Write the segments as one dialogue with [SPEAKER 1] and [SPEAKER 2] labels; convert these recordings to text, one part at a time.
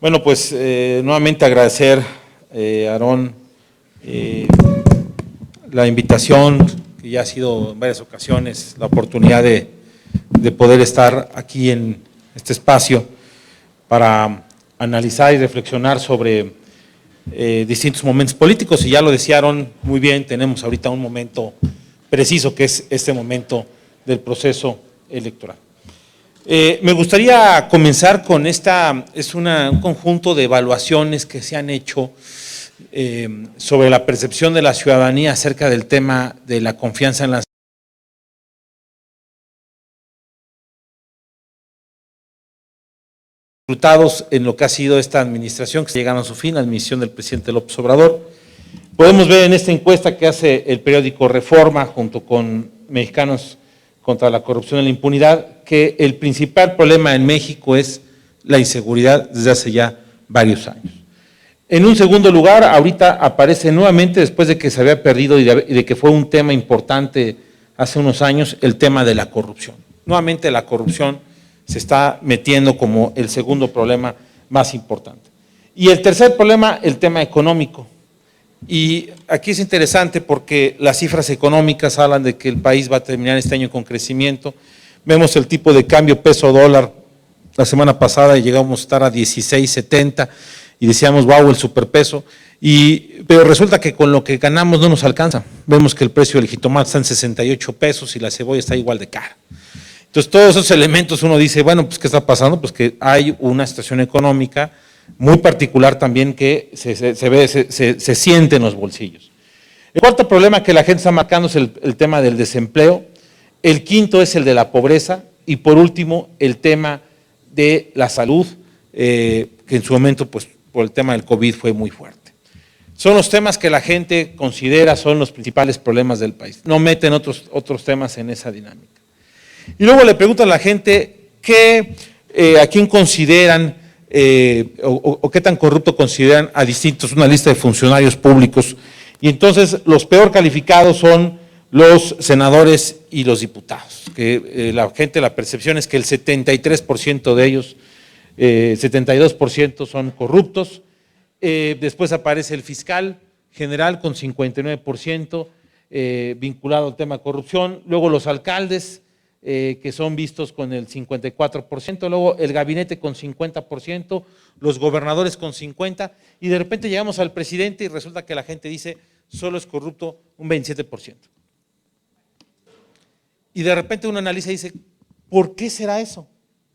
[SPEAKER 1] Bueno, pues nuevamente agradecer, Aarón, la invitación, que ya ha sido en varias ocasiones, la oportunidad de poder estar aquí en este espacio para analizar y reflexionar sobre distintos momentos políticos. Y ya lo decía Aarón muy bien, tenemos ahorita un momento preciso, que es este momento del proceso electoral. Me gustaría comenzar con un conjunto de evaluaciones que se han hecho sobre la percepción de la ciudadanía acerca del tema de la confianza en las resultados en lo que ha sido esta administración, que llegaron a su fin, la administración del presidente López Obrador. Podemos ver en esta encuesta que hace el periódico Reforma, junto con Mexicanos contra la Corrupción y la Impunidad, que el principal problema en México es la inseguridad desde hace ya varios años. En un segundo lugar, ahorita aparece nuevamente, después de que se había perdido y de que fue un tema importante hace unos años, el tema de la corrupción. Nuevamente la corrupción se está metiendo como el segundo problema más importante. Y el tercer problema, el tema económico. Y aquí es interesante porque las cifras económicas hablan de que el país va a terminar este año con crecimiento. Vemos el tipo de cambio peso-dólar la semana pasada y llegamos a estar a 16.70 y decíamos, wow, el superpeso. Pero resulta que con lo que ganamos no nos alcanza. Vemos que el precio del jitomate está en 68 pesos y la cebolla está igual de cara. Entonces, todos esos elementos uno dice, bueno, pues ¿qué está pasando? Pues que hay una situación económica muy particular también que se siente en los bolsillos. El cuarto problema que la gente está marcando es el tema del desempleo. El quinto es el de la pobreza. Y por último, el tema de la salud, que en su momento, pues por el tema del COVID fue muy fuerte. Son los temas que la gente considera son los principales problemas del país. No meten otros temas en esa dinámica. Y luego le preguntan a la gente a quién consideran o qué tan corrupto consideran a distintos, una lista de funcionarios públicos. Y entonces los peor calificados son los senadores y los diputados, que la percepción es que el 73% de ellos, 72% son corruptos. Después aparece el fiscal general con 59% vinculado al tema de corrupción, luego los alcaldes, que son vistos con el 54%, luego el gabinete con 50%, los gobernadores con 50%, y de repente llegamos al presidente y resulta que la gente dice solo es corrupto un 27%. Y de repente uno analiza y dice, ¿por qué será eso?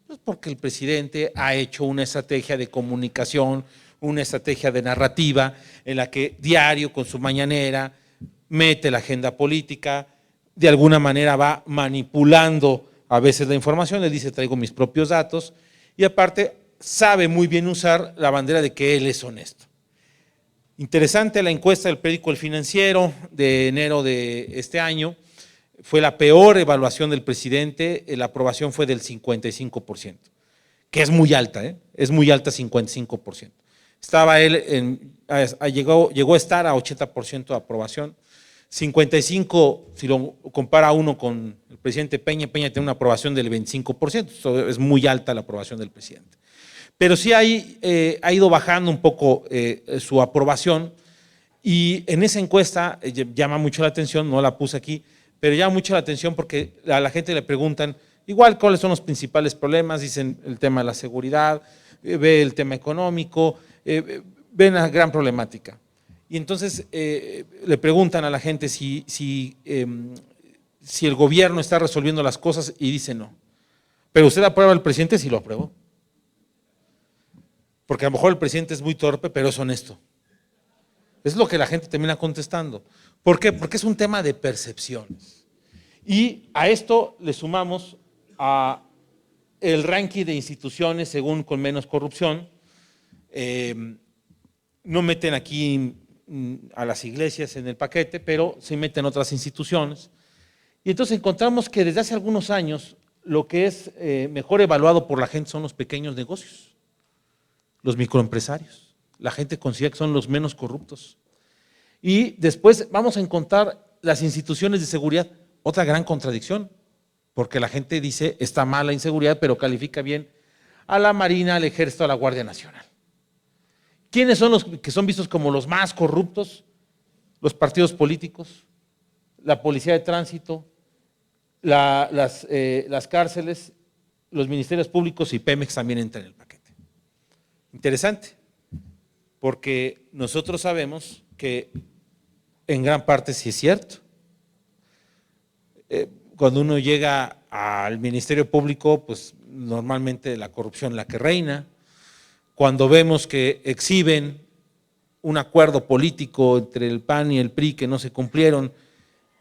[SPEAKER 1] Pues porque el presidente ha hecho una estrategia de comunicación, una estrategia de narrativa en la que diario con su mañanera mete la agenda política, de alguna manera va manipulando a veces la información, le dice traigo mis propios datos y aparte sabe muy bien usar la bandera de que él es honesto. Interesante la encuesta del periódico El Financiero de enero de este año, fue la peor evaluación del presidente, la aprobación fue del 55%, que es muy alta, es muy alta 55%. Estaba él, llegó a estar a 80% de aprobación. 55, si lo compara uno con el presidente Peña tiene una aprobación del 25%, eso es muy alta la aprobación del presidente. Pero sí ha ido bajando un poco su aprobación y en esa encuesta llama mucho la atención, no la puse aquí, pero llama mucho la atención porque a la gente le preguntan, igual cuáles son los principales problemas, dicen el tema de la seguridad, ve el tema económico, ven la gran problemática. Y entonces le preguntan a la gente si el gobierno está resolviendo las cosas y dice no. Pero usted aprueba al presidente, sí lo aprobó. Porque a lo mejor el presidente es muy torpe, pero es honesto. Es lo que la gente termina contestando. ¿Por qué? Porque es un tema de percepciones. Y a esto le sumamos el ranking de instituciones según con menos corrupción. No meten aquí a las iglesias en el paquete, pero se meten otras instituciones. Y entonces encontramos que desde hace algunos años lo que es mejor evaluado por la gente son los pequeños negocios, los microempresarios. La gente considera que son los menos corruptos. Y después vamos a encontrar las instituciones de seguridad, otra gran contradicción, porque la gente dice está mal la inseguridad, pero califica bien a la Marina, al Ejército, a la Guardia Nacional. ¿Quiénes son los que son vistos como los más corruptos? Los partidos políticos, la policía de tránsito, las cárceles, los ministerios públicos y Pemex también entran en el paquete. Interesante, porque nosotros sabemos que en gran parte sí es cierto. Cuando uno llega al Ministerio Público, pues normalmente la corrupción es la que reina. Cuando vemos que exhiben un acuerdo político entre el PAN y el PRI que no se cumplieron,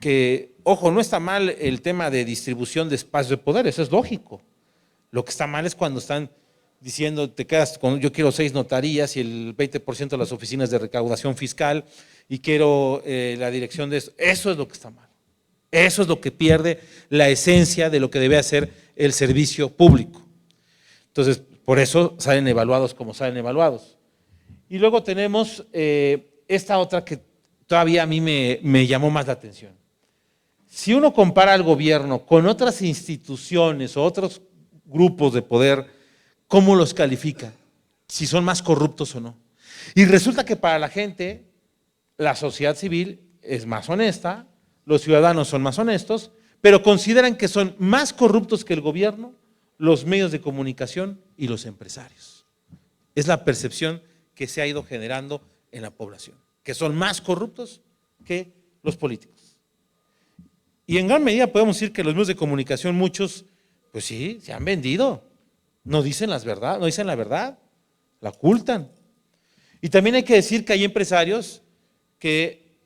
[SPEAKER 1] que, ojo, no está mal el tema de distribución de espacios de poder, eso es lógico. Lo que está mal es cuando están diciendo, te quedas con, yo quiero 6 notarías y el 20% de las oficinas de recaudación fiscal y quiero la dirección de eso. Eso es lo que está mal. Eso es lo que pierde la esencia de lo que debe hacer el servicio público. Entonces, por eso salen evaluados como salen evaluados. Y luego tenemos esta otra que todavía a mí me llamó más la atención. Si uno compara al gobierno con otras instituciones o otros grupos de poder, ¿cómo los califica? Si son más corruptos o no. Y resulta que para la gente, la sociedad civil es más honesta, los ciudadanos son más honestos, pero consideran que son más corruptos que el gobierno, los medios de comunicación y los empresarios. Es la percepción que se ha ido generando en la población, que son más corruptos que los políticos. Y en gran medida podemos decir que los medios de comunicación, muchos, pues sí, se han vendido, no dicen la verdad, la ocultan. Y también hay que decir que hay empresarios que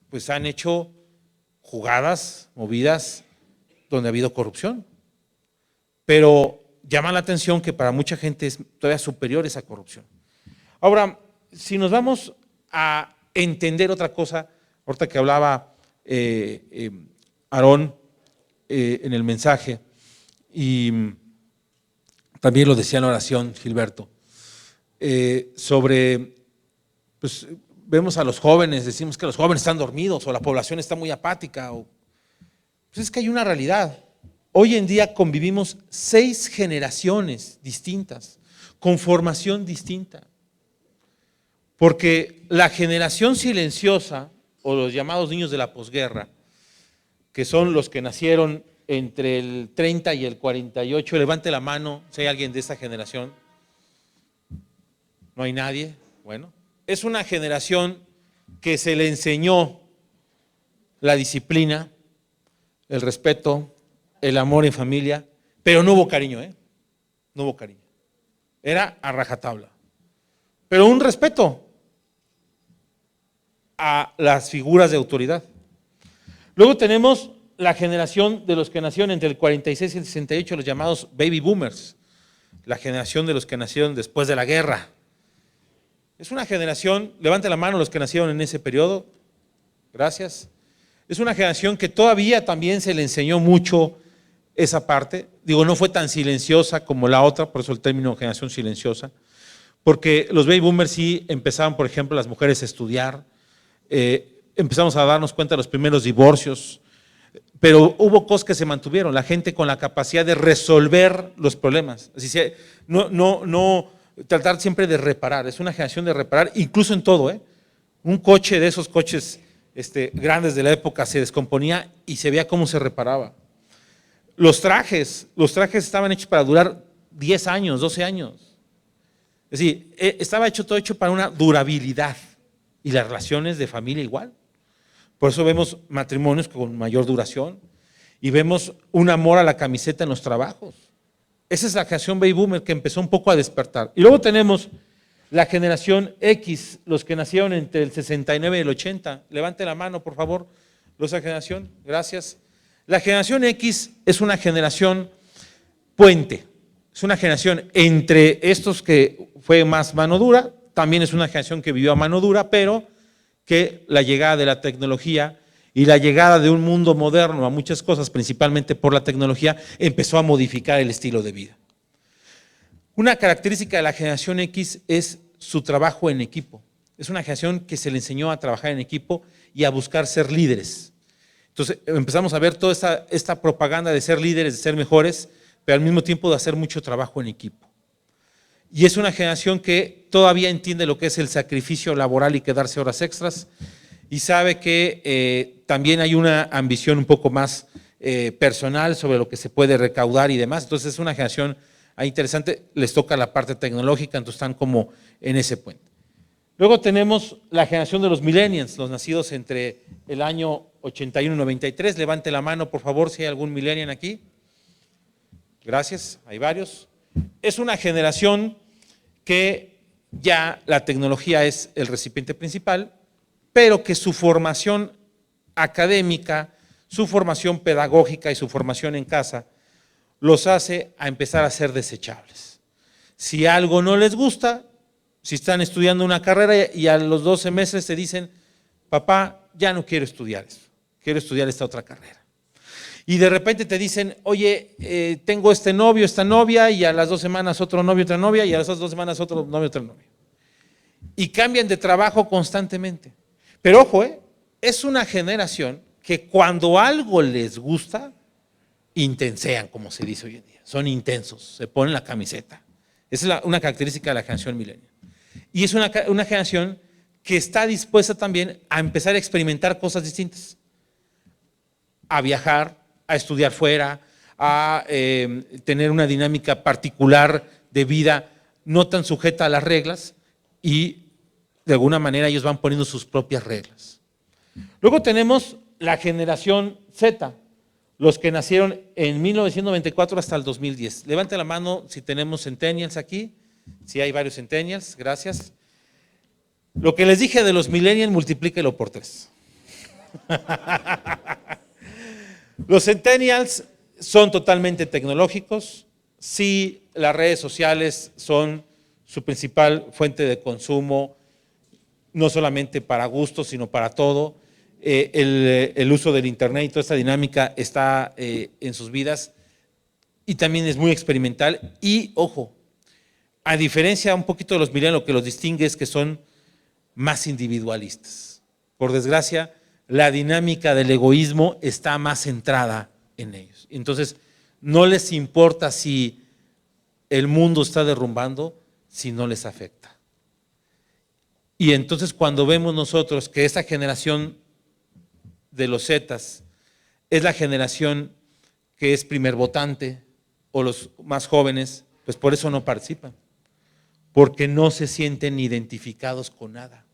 [SPEAKER 1] pues han hecho jugadas, movidas, donde ha habido corrupción. Pero llama la atención que para mucha gente es todavía superior esa corrupción. Ahora, si nos vamos a entender otra cosa, ahorita que hablaba Aarón en el mensaje, y también lo decía en la oración Gilberto, sobre, pues vemos a los jóvenes, decimos que los jóvenes están dormidos o la población está muy apática, pues es que hay una realidad. Hoy en día convivimos 6 generaciones distintas, con formación distinta. Porque la generación silenciosa, o los llamados niños de la posguerra, que son los que nacieron entre el 30 y el 48, levante la mano si hay alguien de esta generación. ¿No hay nadie? Bueno, es una generación que se le enseñó la disciplina, el respeto, el amor en familia, pero no hubo cariño, no hubo cariño. Era a rajatabla. Pero un respeto a las figuras de autoridad. Luego tenemos la generación de los que nacieron entre el 46 y el 68, los llamados baby boomers, la generación de los que nacieron después de la guerra. Es una generación, levante la mano los que nacieron en ese periodo, gracias. Es una generación que todavía también se le enseñó mucho esa parte, digo, no fue tan silenciosa como la otra, por eso el término generación silenciosa, porque los baby boomers sí empezaban, por ejemplo, las mujeres a estudiar, empezamos a darnos cuenta de los primeros divorcios, pero hubo cosas que se mantuvieron, la gente con la capacidad de resolver los problemas, así sea, no tratar siempre de reparar, es una generación de reparar, incluso en todo, un coche de esos coches grandes de la época se descomponía y se veía cómo se reparaba. Los trajes estaban hechos para durar 10 años, 12 años. Es decir, estaba todo hecho para una durabilidad y las relaciones de familia igual. Por eso vemos matrimonios con mayor duración y vemos un amor a la camiseta en los trabajos. Esa es la generación baby boomer que empezó un poco a despertar. Y luego tenemos la generación X, los que nacieron entre el 69 y el 80. Levante la mano, por favor, los de esa generación. Gracias. La generación X es una generación puente, es una generación entre estos que fue más mano dura, también es una generación que vivió a mano dura, pero que la llegada de la tecnología y la llegada de un mundo moderno a muchas cosas, principalmente por la tecnología, empezó a modificar el estilo de vida. Una característica de la generación X es su trabajo en equipo. Es una generación que se le enseñó a trabajar en equipo y a buscar ser líderes. Entonces empezamos a ver toda esta propaganda de ser líderes, de ser mejores, pero al mismo tiempo de hacer mucho trabajo en equipo. Y es una generación que todavía entiende lo que es el sacrificio laboral y quedarse horas extras, y sabe que también hay una ambición un poco más personal sobre lo que se puede recaudar y demás. Entonces es una generación interesante, les toca la parte tecnológica, entonces están como en ese puente. Luego tenemos la generación de los millennials, los nacidos entre el año 81 y 93. Levante la mano, por favor, si hay algún millennial aquí. Gracias, hay varios. Es una generación que ya la tecnología es el recipiente principal, pero que su formación académica, su formación pedagógica y su formación en casa los hace a empezar a ser desechables. Si algo no les gusta, si están estudiando una carrera y a los 12 meses te dicen, papá, ya no quiero estudiar eso, quiero estudiar esta otra carrera. Y de repente te dicen, oye, tengo este novio, esta novia, y a las 2 semanas otro novio, otra novia, y a las 2 semanas otro novio, otra novia. Y cambian de trabajo constantemente. Pero ojo, es una generación que cuando algo les gusta, intensean, como se dice hoy en día. Son intensos, se ponen la camiseta. Esa es una característica de la generación millennial. Y es una generación que está dispuesta también a empezar a experimentar cosas distintas. A viajar, a estudiar fuera, a tener una dinámica particular de vida no tan sujeta a las reglas, y de alguna manera ellos van poniendo sus propias reglas. Luego tenemos la generación Z, los que nacieron en 1994 hasta el 2010. Levante la mano si tenemos centennials aquí, si hay varios centennials, gracias. Lo que les dije de los millennials, multiplíquelo por 3. Los centennials son totalmente tecnológicos. Sí, las redes sociales son su principal fuente de consumo, no solamente para gustos, sino para todo. El uso del internet y toda esta dinámica está en sus vidas, y también es muy experimental. Y ojo, a diferencia un poquito de los millennials, lo que los distingue es que son más individualistas. Por desgracia, la dinámica del egoísmo está más centrada en ellos. Entonces, no les importa si el mundo está derrumbando, si no les afecta. Y entonces cuando vemos nosotros que esta generación de los Zetas es la generación que es primer votante, o los más jóvenes, pues por eso no participan, porque no se sienten identificados con nada.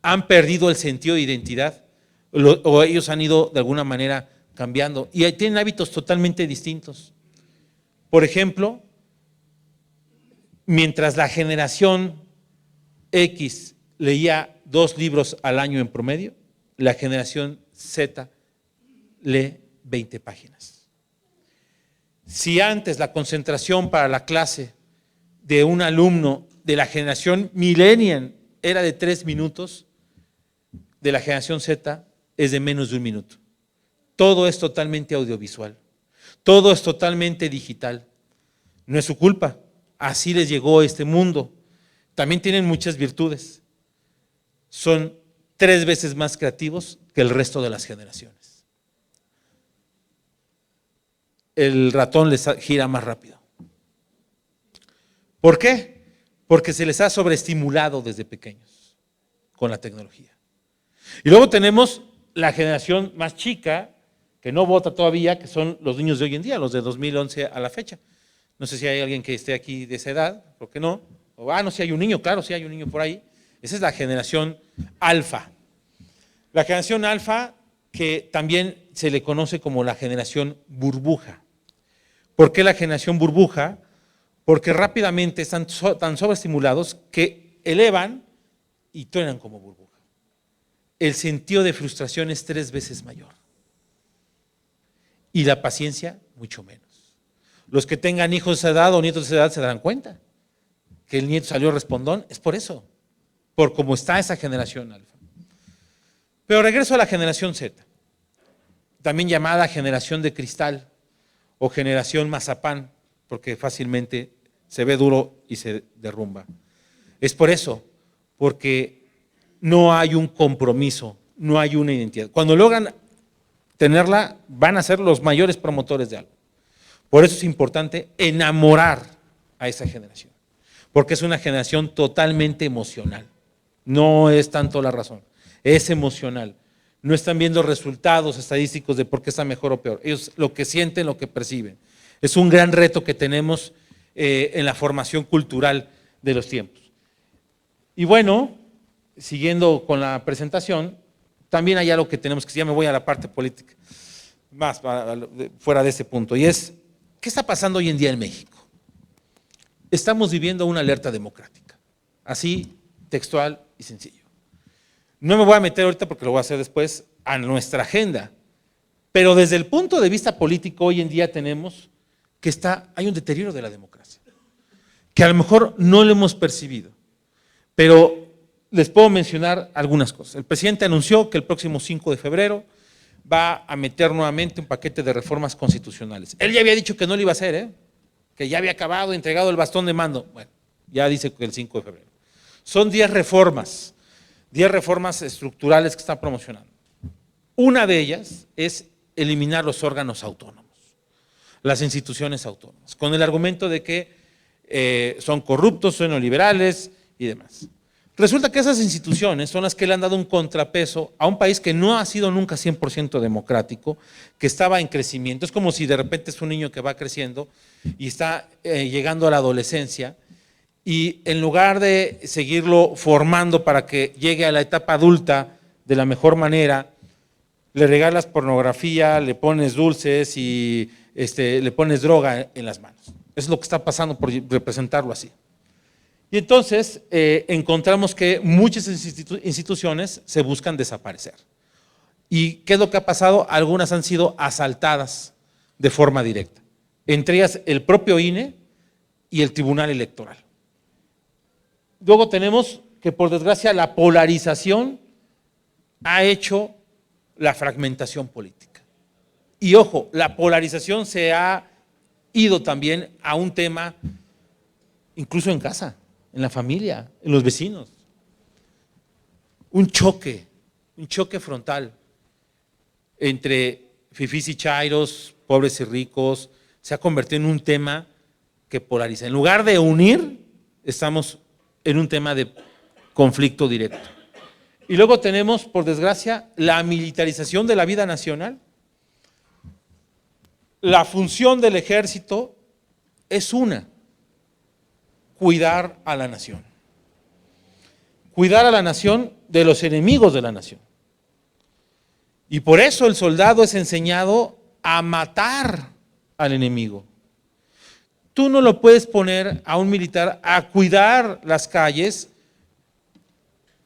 [SPEAKER 1] Han perdido el sentido de identidad, o ellos han ido de alguna manera cambiando, y tienen hábitos totalmente distintos. Por ejemplo, mientras la generación X leía 2 libros al año en promedio, la generación Z lee 20 páginas. Si antes la concentración para la clase de un alumno de la generación millennial era de 3 minutos, de la generación Z es de menos de 1 minuto. Todo es totalmente audiovisual, todo es totalmente digital. No es su culpa, así les llegó este mundo. También tienen muchas virtudes. Son 3 veces más creativos que el resto de las generaciones. El ratón les gira más rápido. ¿Por qué? Porque se les ha sobreestimulado desde pequeños con la tecnología. Y luego tenemos la generación más chica, que no vota todavía, que son los niños de hoy en día, los de 2011 a la fecha. No sé si hay alguien que esté aquí de esa edad, ¿por qué no? No, si hay un niño, claro, si hay un niño por ahí. Esa es la generación alfa. La generación alfa, que también se le conoce como la generación burbuja. ¿Por qué la generación burbuja? Porque rápidamente están tan sobreestimulados que elevan y truenan como burbuja. El sentido de frustración es 3 veces mayor. Y la paciencia, mucho menos. Los que tengan hijos de esa edad o nietos de esa edad se darán cuenta que el nieto salió respondón, es por eso, por cómo está esa generación alfa. Pero regreso a la generación Z, también llamada generación de cristal o generación mazapán, porque fácilmente se ve duro y se derrumba. Es por eso, porque no hay un compromiso, no hay una identidad. Cuando logran tenerla, van a ser los mayores promotores de algo. Por eso es importante enamorar a esa generación. porque es una generación totalmente emocional. No es tanto la razón, es emocional. No están viendo resultados estadísticos de por qué está mejor o peor. Ellos lo que sienten, lo que perciben. Es un gran reto que tenemos en la formación cultural de los tiempos. Y bueno, siguiendo con la presentación, también hay algo que tenemos que, ya me voy a la parte política, más fuera de este punto, y es, ¿qué está pasando hoy en día en México? Estamos viviendo una alerta democrática, así, textual y sencillo. No me voy a meter ahorita, porque lo voy a hacer después, a nuestra agenda, pero desde el punto de vista político hoy en día tenemos que hay un deterioro de la democracia, que a lo mejor no lo hemos percibido, pero les puedo mencionar algunas cosas. El presidente anunció que el próximo 5 de febrero va a meter nuevamente un paquete de reformas constitucionales. Él ya había dicho que no lo iba a hacer, que ya había acabado, entregado el bastón de mando. Bueno, ya dice que el 5 de febrero. Son 10 reformas estructurales que está promocionando. Una de ellas es eliminar los órganos autónomos, las instituciones autónomas, con el argumento de que son corruptos, son neoliberales y demás. Resulta que esas instituciones son las que le han dado un contrapeso a un país que no ha sido nunca 100% democrático, que estaba en crecimiento. Es como si de repente es un niño que va creciendo y está llegando a la adolescencia, y en lugar de seguirlo formando para que llegue a la etapa adulta de la mejor manera, le regalas pornografía, le pones dulces y le pones droga en las manos. Eso es lo que está pasando, por representarlo así. Y entonces encontramos que muchas instituciones se buscan desaparecer. ¿Y qué es lo que ha pasado? Algunas han sido asaltadas de forma directa, entre ellas el propio INE y el Tribunal Electoral. Luego tenemos que, por desgracia, la polarización ha hecho la fragmentación política. Y ojo, la polarización se ha ido también a un tema incluso en casa, en la familia, en los vecinos. Un choque frontal entre fifís y chairos, pobres y ricos, se ha convertido en un tema que polariza. En lugar de unir, estamos en un tema de conflicto directo. Y luego tenemos, por desgracia, la militarización de la vida nacional. La función del ejército es cuidar a la nación. Cuidar a la nación de los enemigos de la nación. Y por eso el soldado es enseñado a matar al enemigo. Tú no lo puedes poner a un militar a cuidar las calles,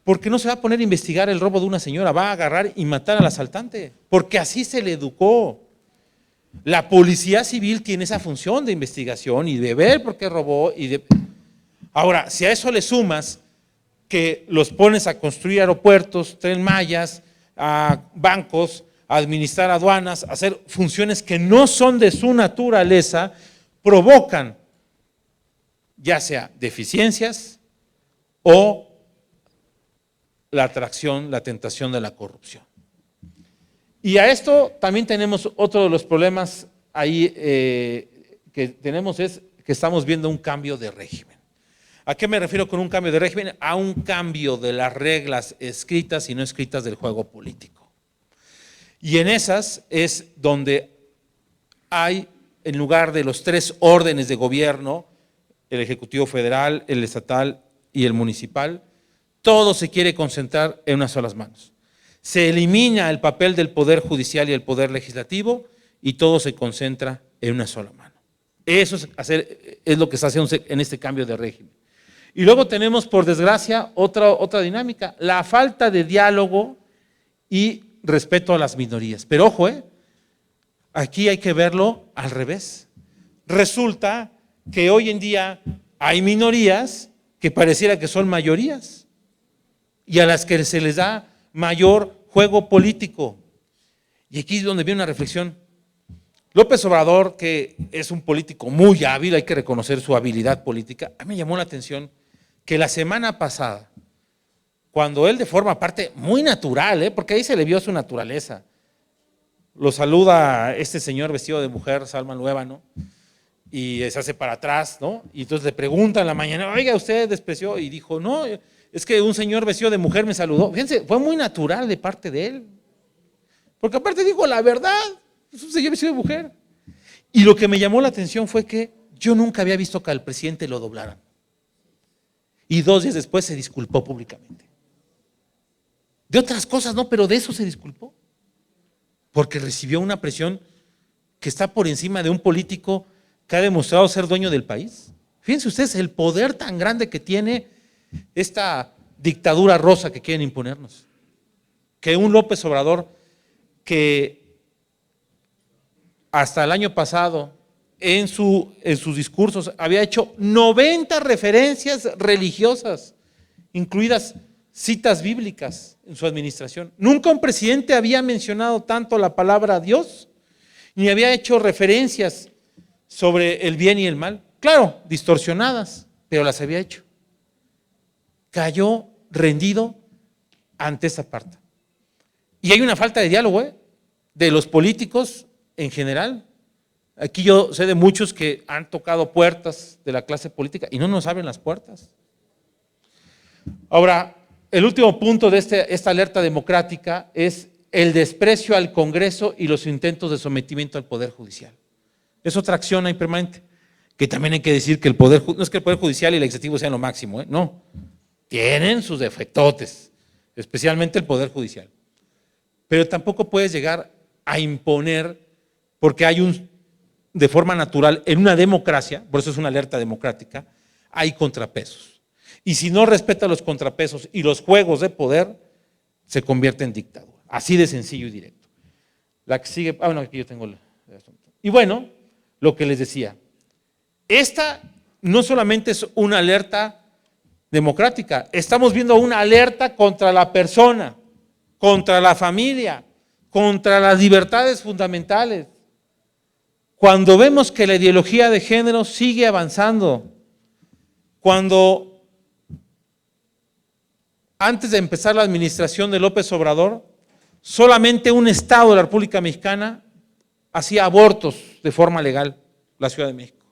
[SPEAKER 1] porque no se va a poner a investigar el robo de una señora, va a agarrar y matar al asaltante, porque así se le educó. La policía civil tiene esa función de investigación y de ver por qué robó. Ahora, si a eso le sumas que los pones a construir aeropuertos, Tren Mayas, a bancos, a administrar aduanas, a hacer funciones que no son de su naturaleza, provocan ya sea deficiencias o la atracción, la tentación de la corrupción. Y a esto también tenemos otro de los problemas ahí que tenemos, es que estamos viendo un cambio de régimen. ¿A qué me refiero con un cambio de régimen? A un cambio de las reglas escritas y no escritas del juego político. Y en esas es donde hay, en lugar de los 3 órdenes de gobierno, el Ejecutivo Federal, el Estatal y el Municipal, todo se quiere concentrar en unas solas manos. Se elimina el papel del Poder Judicial y el Poder Legislativo y todo se concentra en una sola mano. Eso es lo que está haciendo en este cambio de régimen. Y luego tenemos, por desgracia, otra dinámica, la falta de diálogo y respeto a las minorías. Pero ojo, aquí hay que verlo al revés. Resulta que hoy en día hay minorías que pareciera que son mayorías y a las que se les da mayor juego político. Y aquí es donde viene una reflexión. López Obrador, que es un político muy hábil, hay que reconocer su habilidad política, a mí me llamó la atención que la semana pasada, cuando él de forma parte muy natural, porque ahí se le vio su naturaleza, lo saluda este señor vestido de mujer, Salman Luébano, y se hace para atrás, ¿no? Y entonces le preguntan en la mañana, oiga, ¿usted despreció? Y dijo, no, es que un señor vestido de mujer me saludó. Fíjense, fue muy natural de parte de él. Porque aparte dijo la verdad, es un señor vestido de mujer. Y lo que me llamó la atención fue que yo nunca había visto que al presidente lo doblaran. Y 2 días después se disculpó públicamente. De otras cosas no, pero de eso se disculpó. Porque recibió una presión que está por encima de un político que ha demostrado ser dueño del país. Fíjense ustedes el poder tan grande que tiene esta dictadura rosa que quieren imponernos. Que un López Obrador que hasta el año pasado en sus discursos había hecho 90 referencias religiosas, incluidas citas bíblicas en su administración. Nunca un presidente había mencionado tanto la palabra Dios, ni había hecho referencias sobre el bien y el mal. Claro, distorsionadas, pero las había hecho. Cayó rendido ante esa parte. Y hay una falta de diálogo, de los políticos en general. Aquí yo sé de muchos que han tocado puertas de la clase política y no nos abren las puertas. Ahora, el último punto de esta alerta democrática es el desprecio al Congreso y los intentos de sometimiento al Poder Judicial. Es otra acción ahí permanente, que también hay que decir que no es que el Poder Judicial y el Legislativo sean lo máximo, no, tienen sus defectotes, especialmente el Poder Judicial. Pero tampoco puedes llegar a imponer, porque hay de forma natural, en una democracia, por eso es una alerta democrática, hay contrapesos. Y si no respeta los contrapesos y los juegos de poder, se convierte en dictadura. Así de sencillo y directo. La que sigue, bueno, aquí yo tengo el asunto. Y bueno, lo que les decía, esta no solamente es una alerta democrática, estamos viendo una alerta contra la persona, contra la familia, contra las libertades fundamentales. Cuando vemos que la ideología de género sigue avanzando, cuando antes de empezar la administración de López Obrador, solamente un estado de la República Mexicana hacía abortos de forma legal, la Ciudad de México.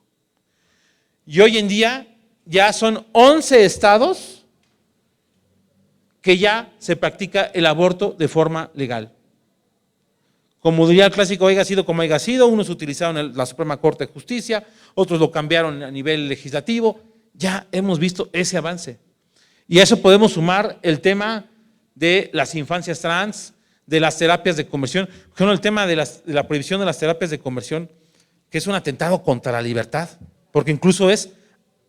[SPEAKER 1] Y hoy en día ya son 11 estados que ya se practica el aborto de forma legal. Como diría el clásico, haya sido como haya sido, unos utilizaron la Suprema Corte de Justicia, otros lo cambiaron a nivel legislativo, ya hemos visto ese avance. Y a eso podemos sumar el tema de las infancias trans, de las terapias de conversión, por ejemplo, el tema de la prohibición de las terapias de conversión, que es un atentado contra la libertad, porque incluso es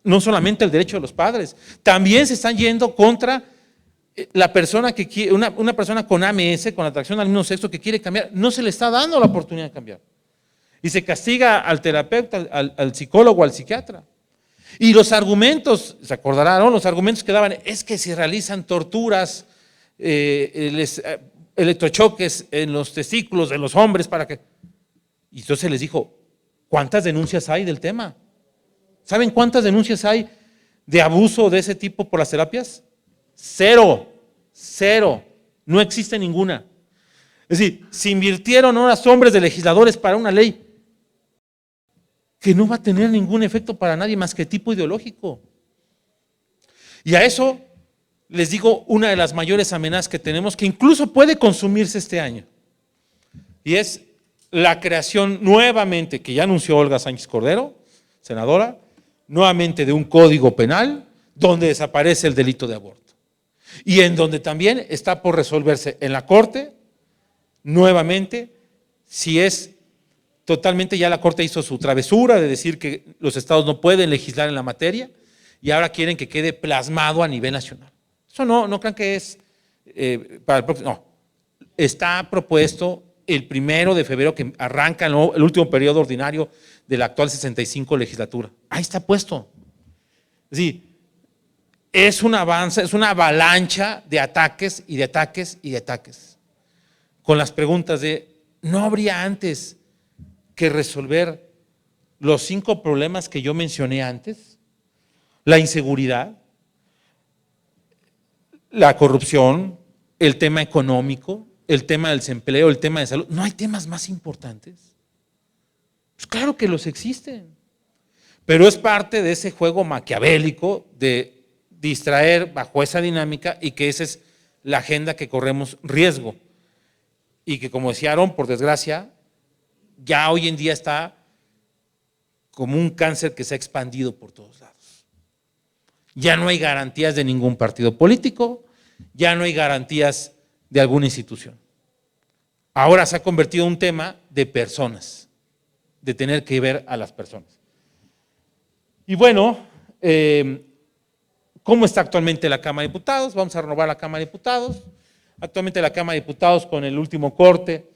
[SPEAKER 1] no solamente el derecho de los padres, también se están yendo contra la persona que quiere, una persona con AMS, con atracción al mismo sexo que quiere cambiar, no se le está dando la oportunidad de cambiar. Y se castiga al terapeuta, al psicólogo, al psiquiatra. Y los argumentos, se acordarán, ¿no? Los argumentos que daban es que se realizan torturas, electrochoques en los testículos de los hombres para que… Y entonces les dijo, ¿cuántas denuncias hay del tema? ¿Saben cuántas denuncias hay de abuso de ese tipo por las terapias? Cero, no existe ninguna. Es decir, se invirtieron horas hombres de legisladores para una ley que no va a tener ningún efecto para nadie más que tipo ideológico. Y a eso les digo una de las mayores amenazas que tenemos, que incluso puede consumirse este año, y es la creación nuevamente, que ya anunció Olga Sánchez Cordero, senadora, nuevamente de un código penal donde desaparece el delito de aborto. Y en donde también está por resolverse en la Corte, nuevamente, si es totalmente, ya la Corte hizo su travesura de decir que los estados no pueden legislar en la materia y ahora quieren que quede plasmado a nivel nacional. Eso no crean que es para el próximo, no. Está propuesto el 1 de febrero que arranca el último periodo ordinario de la actual 65 legislatura. Ahí está puesto. Es decir, es un avance, es una avalancha de ataques y de ataques y de ataques. Con las preguntas de, ¿no habría antes que resolver los 5 problemas que yo mencioné antes? La inseguridad, la corrupción, el tema económico, el tema del desempleo, el tema de salud. ¿No hay temas más importantes? Pues claro que los existen. Pero es parte de ese juego maquiavélico de distraer bajo esa dinámica y que esa es la agenda que corremos riesgo. Y que, como decía Aarón, por desgracia, ya hoy en día está como un cáncer que se ha expandido por todos lados. Ya no hay garantías de ningún partido político, ya no hay garantías de alguna institución. Ahora se ha convertido en un tema de personas, de tener que ver a las personas. Y bueno, ¿cómo está actualmente la Cámara de Diputados? Vamos a renovar la Cámara de Diputados. Actualmente la Cámara de Diputados, con el último corte,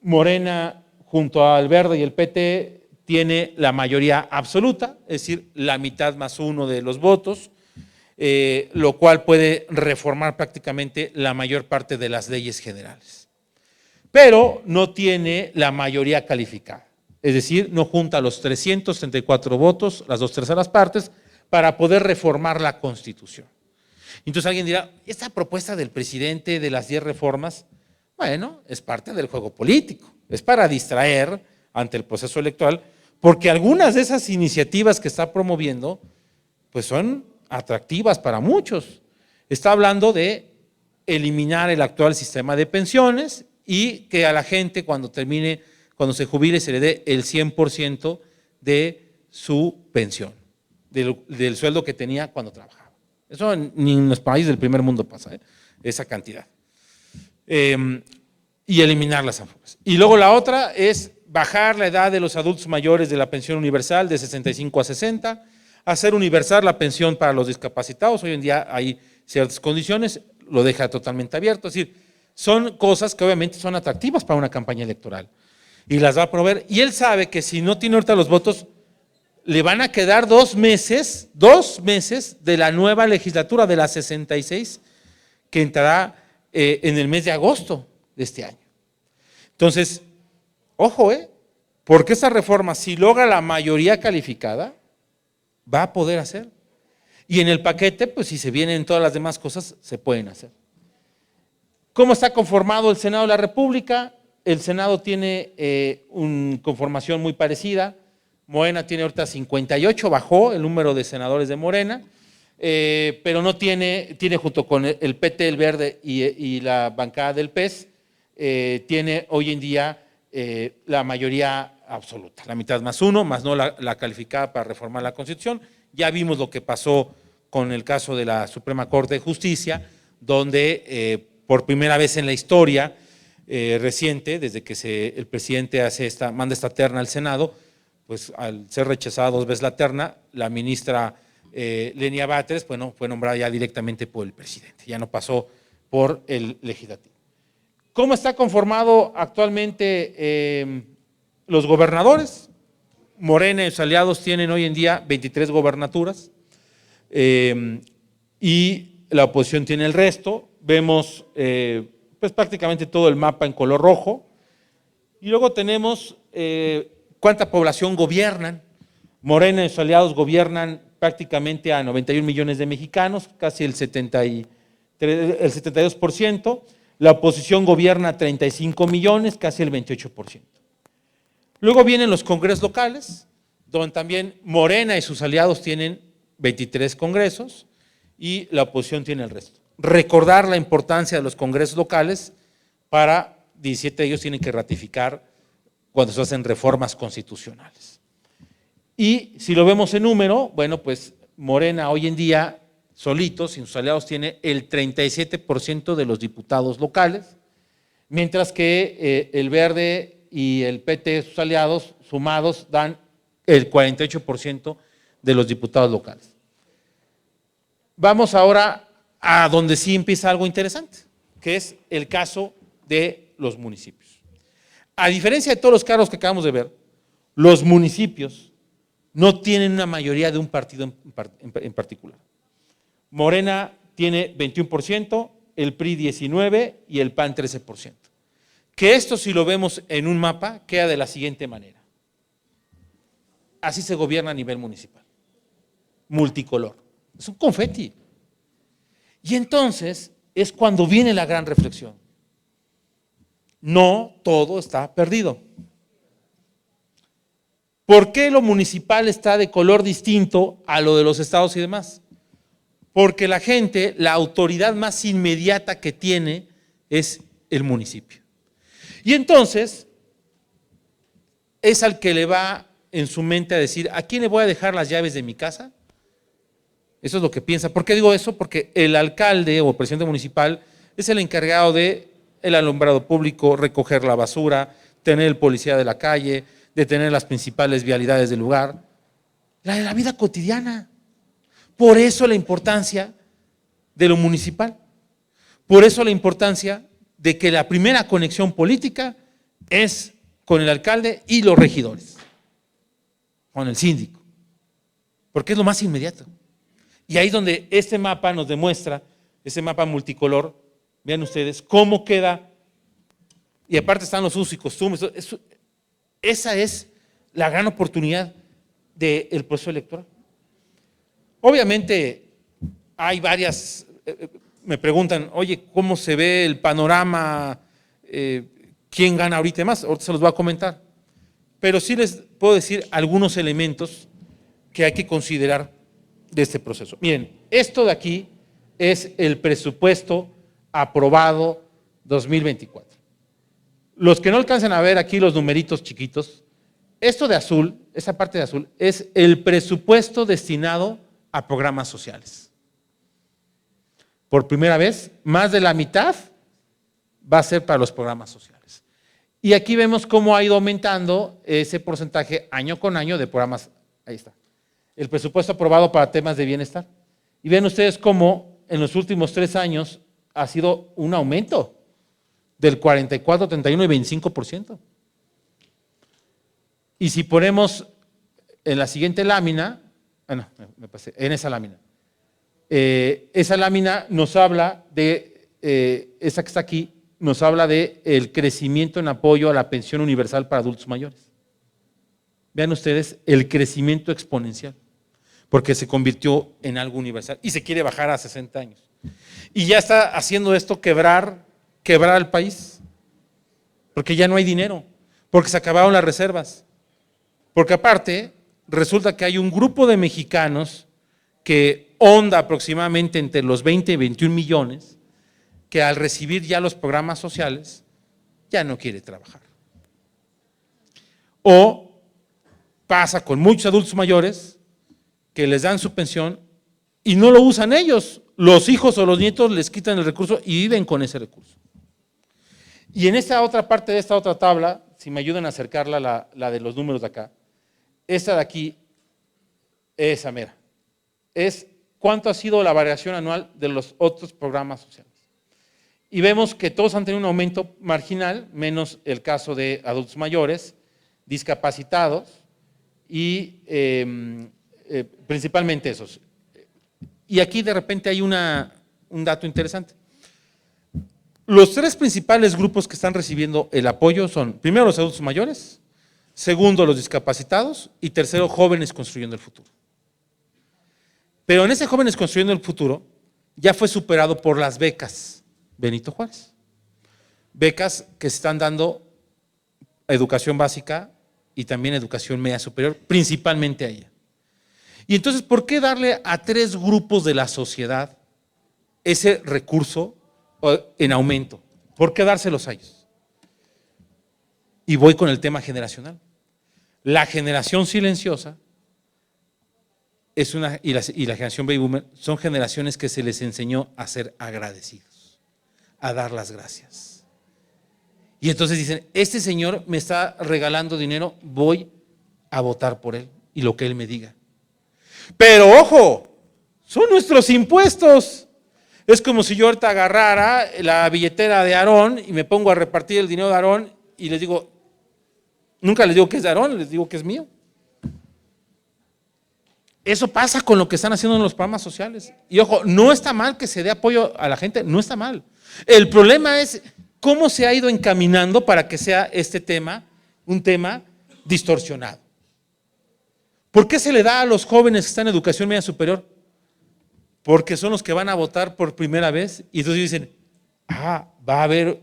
[SPEAKER 1] Morena junto al Verde y el PT tiene la mayoría absoluta, es decir, la mitad más uno de los votos, lo cual puede reformar prácticamente la mayor parte de las leyes generales. Pero no tiene la mayoría calificada, es decir, no junta los 334 votos, las 2/3 partes, para poder reformar la Constitución. Entonces alguien dirá, esta propuesta del presidente de las 10 reformas, bueno, es parte del juego político, es para distraer ante el proceso electoral, porque algunas de esas iniciativas que está promoviendo, pues son atractivas para muchos. Está hablando de eliminar el actual sistema de pensiones y que a la gente cuando se jubile se le dé el 100% de su pensión, del sueldo que tenía cuando trabajaba. Eso ni en los países del primer mundo pasa, esa cantidad. Y eliminar las AFORES. Y luego la otra es bajar la edad de los adultos mayores de la pensión universal de 65 a 60, hacer universal la pensión para los discapacitados. Hoy en día hay ciertas condiciones, lo deja totalmente abierto. Es decir, son cosas que obviamente son atractivas para una campaña electoral y las va a promover. Y él sabe que si no tiene ahorita los votos, le van a quedar 2 meses de la nueva legislatura de la 66 que entrará en el mes de agosto de este año. Entonces, ojo, porque esa reforma, si logra la mayoría calificada, va a poder hacer. Y en el paquete, pues si se vienen todas las demás cosas, se pueden hacer. ¿Cómo está conformado el Senado de la República? El Senado tiene una conformación muy parecida. Morena tiene ahorita 58, bajó el número de senadores de Morena, pero no tiene junto con el PT, el Verde y la bancada del PES, tiene hoy en día la mayoría absoluta, la mitad más uno, más no la calificada para reformar la Constitución. Ya vimos lo que pasó con el caso de la Suprema Corte de Justicia, donde por primera vez en la historia reciente, desde que el presidente manda esta terna al Senado, pues al ser rechazada 2 veces la terna, la ministra Lenia Batres, bueno, fue nombrada ya directamente por el presidente, ya no pasó por el legislativo. ¿Cómo está conformado actualmente los gobernadores? Morena y sus aliados tienen hoy en día 23 gobernaturas y la oposición tiene el resto. Vemos pues prácticamente todo el mapa en color rojo y luego tenemos cuánta población gobiernan. Morena y sus aliados gobiernan prácticamente a 91 millones de mexicanos, casi el 72%. La oposición gobierna 35 millones, casi el 28%. Luego vienen los congresos locales, donde también Morena y sus aliados tienen 23 congresos y la oposición tiene el resto. Recordar la importancia de los congresos locales, para 17 de ellos tienen que ratificar cuando se hacen reformas constitucionales. Y si lo vemos en número, bueno, pues Morena hoy en día, solito, sin sus aliados, tiene el 37% de los diputados locales, mientras que el Verde y el PT, sus aliados, sumados, dan el 48% de los diputados locales. Vamos ahora a donde sí empieza algo interesante, que es el caso de los municipios. A diferencia de todos los casos que acabamos de ver, los municipios no tienen una mayoría de un partido en particular. Morena tiene 21%, el PRI 19% y el PAN 13%. Que esto, si lo vemos en un mapa, queda de la siguiente manera. Así se gobierna a nivel municipal, multicolor, es un confeti. Y entonces es cuando viene la gran reflexión. No todo está perdido. ¿Por qué lo municipal está de color distinto a lo de los estados y demás? Porque la gente, la autoridad más inmediata que tiene es el municipio. Y entonces es al que le va en su mente a decir, ¿a quién le voy a dejar las llaves de mi casa? Eso es lo que piensa. ¿Por qué digo eso? Porque el alcalde o presidente municipal es el encargado de el alumbrado público, recoger la basura, tener el policía de la calle, de tener las principales vialidades del lugar, la de la vida cotidiana. Por eso la importancia de lo municipal. Por eso la importancia de que la primera conexión política es con el alcalde y los regidores, con el síndico, porque es lo más inmediato. Y ahí es donde este mapa nos demuestra, ese mapa multicolor, vean ustedes cómo queda, y aparte están los usos y costumbres. Esa es la gran oportunidad del proceso electoral. Obviamente hay varias, me preguntan, oye, ¿cómo se ve el panorama? ¿Quién gana ahorita más? Ahorita se los voy a comentar. Pero sí les puedo decir algunos elementos que hay que considerar de este proceso. Miren, esto de aquí es el presupuesto aprobado 2024. Los que no alcanzan a ver aquí los numeritos chiquitos, esto de azul, esa parte de azul, es el presupuesto destinado a programas sociales. Por primera vez, más de la mitad va a ser para los programas sociales. Y aquí vemos cómo ha ido aumentando ese porcentaje año con año de programas. Ahí está. El presupuesto aprobado para temas de bienestar. Y ven ustedes cómo en los últimos 3 años ha sido un aumento del 44, 31 y 25%. Y si ponemos en la siguiente lámina, no, me pasé, en esa lámina nos habla de, esa que está aquí, nos habla de el crecimiento en apoyo a la pensión universal para adultos mayores. Vean ustedes el crecimiento exponencial, porque se convirtió en algo universal y se quiere bajar a 60 años. Y ya está haciendo esto quebrar al país, porque ya no hay dinero, porque se acabaron las reservas, porque aparte resulta que hay un grupo de mexicanos que onda aproximadamente entre los 20 y 21 millones, que al recibir ya los programas sociales ya no quiere trabajar. O pasa con muchos adultos mayores que les dan su pensión y no lo usan ellos, los hijos o los nietos les quitan el recurso y viven con ese recurso. Y en esta otra parte de esta otra tabla, si me ayudan a acercarla, la de los números de acá, esta de aquí, esa mera, es cuánto ha sido la variación anual de los otros programas sociales. Y vemos que todos han tenido un aumento marginal, menos el caso de adultos mayores, discapacitados y principalmente esos. Y aquí de repente hay un dato interesante. Los 3 principales grupos que están recibiendo el apoyo son, primero, los adultos mayores, segundo, los discapacitados y tercero, jóvenes construyendo el futuro. Pero en ese jóvenes construyendo el futuro ya fue superado por las becas Benito Juárez. Becas que se están dando educación básica y también educación media superior, principalmente a ella. Y entonces, ¿por qué darle a 3 grupos de la sociedad ese recurso en aumento? ¿Por qué dárselos a ellos? Y voy con el tema generacional. La generación silenciosa y la generación baby boomer son generaciones que se les enseñó a ser agradecidos, a dar las gracias. Y entonces dicen, este señor me está regalando dinero, voy a votar por él y lo que él me diga. Pero ojo, son nuestros impuestos. Es como si yo ahorita agarrara la billetera de Aarón y me pongo a repartir el dinero de Aarón y les digo, nunca les digo que es de Aarón, les digo que es mío. Eso pasa con lo que están haciendo en los programas sociales. Y ojo, no está mal que se dé apoyo a la gente, no está mal. El problema es cómo se ha ido encaminando para que sea este tema un tema distorsionado. ¿Por qué se le da a los jóvenes que están en educación media superior? Porque son los que van a votar por primera vez y entonces dicen, va a haber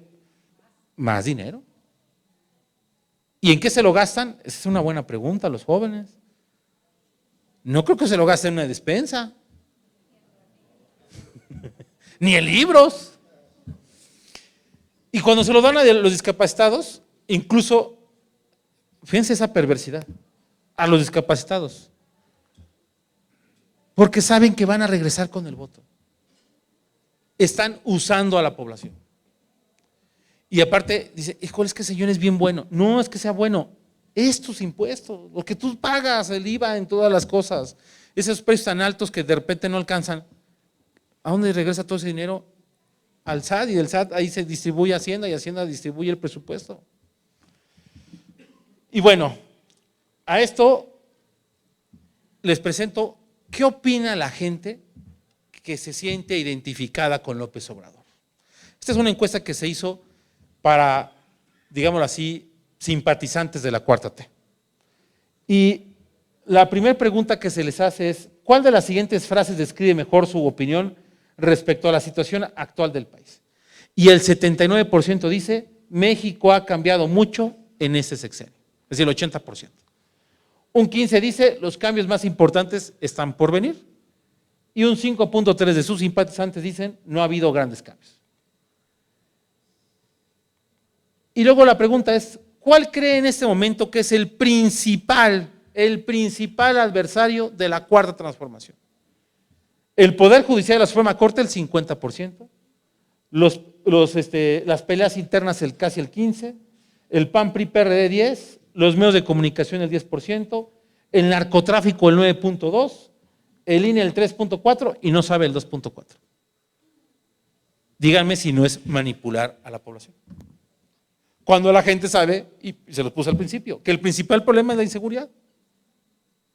[SPEAKER 1] más dinero. ¿Y en qué se lo gastan? Esa es una buena pregunta a los jóvenes. No creo que se lo gasten en una despensa, ni en libros. Y cuando se lo dan a los discapacitados, incluso, fíjense esa perversidad, a los discapacitados, porque saben que van a regresar con el voto. Están usando a la población. Y aparte dice, híjole, es que ese señor es bien bueno. No es que sea bueno, es tus impuestos, lo que tú pagas, el IVA en todas las cosas, esos precios tan altos que de repente no alcanzan. ¿A dónde regresa todo ese dinero? Al SAT, y del SAT ahí se distribuye Hacienda y Hacienda distribuye el presupuesto. Y bueno, a esto les presento qué opina la gente que se siente identificada con López Obrador. Esta es una encuesta que se hizo para, digámoslo así, simpatizantes de la Cuarta T. Y la primera pregunta que se les hace es, ¿cuál de las siguientes frases describe mejor su opinión respecto a la situación actual del país? Y el 79% dice, México ha cambiado mucho en este sexenio, es decir, el 80%. Un 15% dice, los cambios más importantes están por venir. Y un 5.3% de sus simpatizantes dicen, no ha habido grandes cambios. Y luego la pregunta es, ¿cuál cree en este momento que es el principal adversario de la Cuarta Transformación? El Poder Judicial de la Suprema Corte, el 50%, las peleas internas casi el 15%, el PAN, PRI, PRD 10%, los medios de comunicación el 10%, el narcotráfico el 9.2%, el INE el 3.4% y no sabe el 2.4%. Díganme si no es manipular a la población. Cuando la gente sabe, y se los puse al principio, que el principal problema es la inseguridad.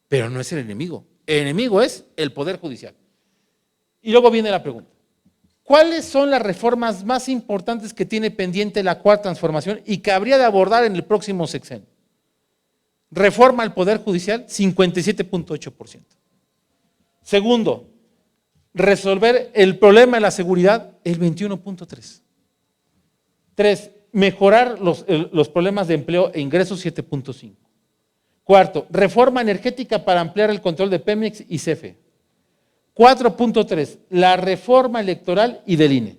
[SPEAKER 1] Pero no es el enemigo. El enemigo es el Poder Judicial. Y luego viene la pregunta. ¿Cuáles son las reformas más importantes que tiene pendiente la Cuarta Transformación y que habría de abordar en el próximo sexenio? Reforma al Poder Judicial, 57.8%. Segundo, resolver el problema de la seguridad, el 21.3%. 3, mejorar los problemas de empleo e ingresos, 7.5%. Cuarto, reforma energética para ampliar el control de Pemex y CFE. 4.3, la reforma electoral y del INE.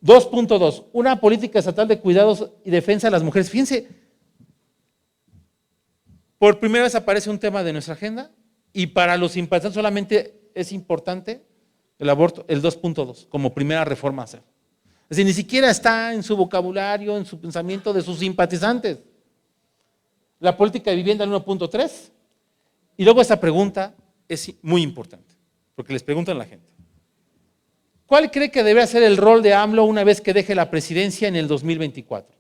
[SPEAKER 1] 2.2, una política estatal de cuidados y defensa de las mujeres. Fíjense, por primera vez aparece un tema de nuestra agenda y para los simpatizantes solamente es importante el aborto, el 2.2, como primera reforma a hacer. Es decir, ni siquiera está en su vocabulario, en su pensamiento de sus simpatizantes. La política de vivienda, el 1.3. Y luego esta pregunta es muy importante, porque les preguntan a la gente. ¿Cuál cree que debería ser el rol de AMLO una vez que deje la presidencia en el 2024?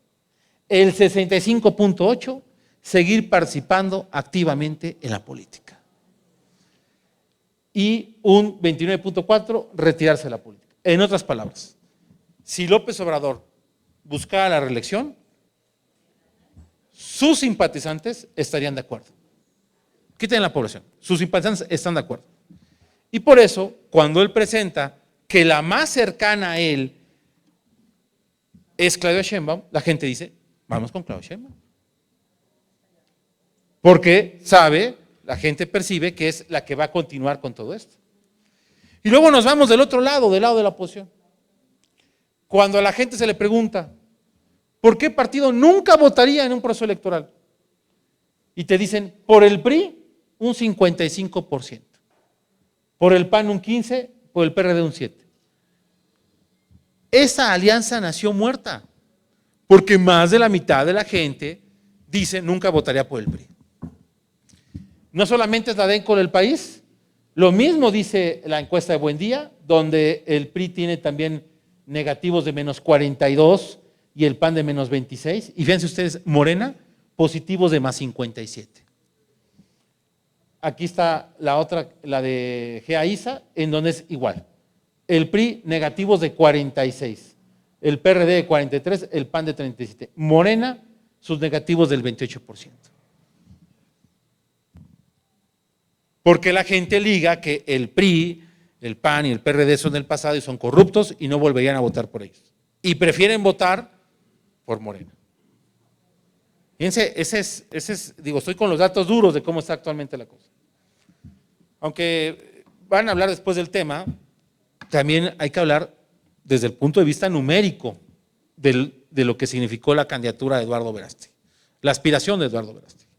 [SPEAKER 1] El 65.8%, seguir participando activamente en la política. Y un 29.4%, retirarse de la política. En otras palabras, si López Obrador buscara la reelección, sus simpatizantes estarían de acuerdo. Quiten la población, sus simpatizantes están de acuerdo. Y por eso, cuando él presenta que la más cercana a él es Claudia Sheinbaum, la gente dice, vamos con Claudia Sheinbaum. Porque sabe, la gente percibe que es la que va a continuar con todo esto. Y luego nos vamos del otro lado, del lado de la oposición. Cuando a la gente se le pregunta, ¿por qué partido nunca votaría en un proceso electoral? Y te dicen, por el PRI, un 55%. Por el PAN, un 15%, por el PRD, un 7%. Esa alianza nació muerta, porque más de la mitad de la gente dice, nunca votaría por el PRI. No solamente es la DENCO del país, lo mismo dice la encuesta de Buen Día, donde el PRI tiene también negativos de menos 42 y el PAN de menos 26. Y fíjense ustedes, Morena, positivos de más 57. Aquí está la otra, la de GEA-ISA, en donde es igual. El PRI negativos de 46, el PRD de 43, el PAN de 37. Morena, sus negativos del 28%. Porque la gente liga que el PRI, el PAN y el PRD son del pasado y son corruptos y no volverían a votar por ellos. Y prefieren votar por Morena. Fíjense, digo, estoy con los datos duros de cómo está actualmente la cosa. Aunque van a hablar después del tema, también hay que hablar desde el punto de vista numérico de lo que significó la candidatura de Eduardo Verástegui, la aspiración de Eduardo Verástegui.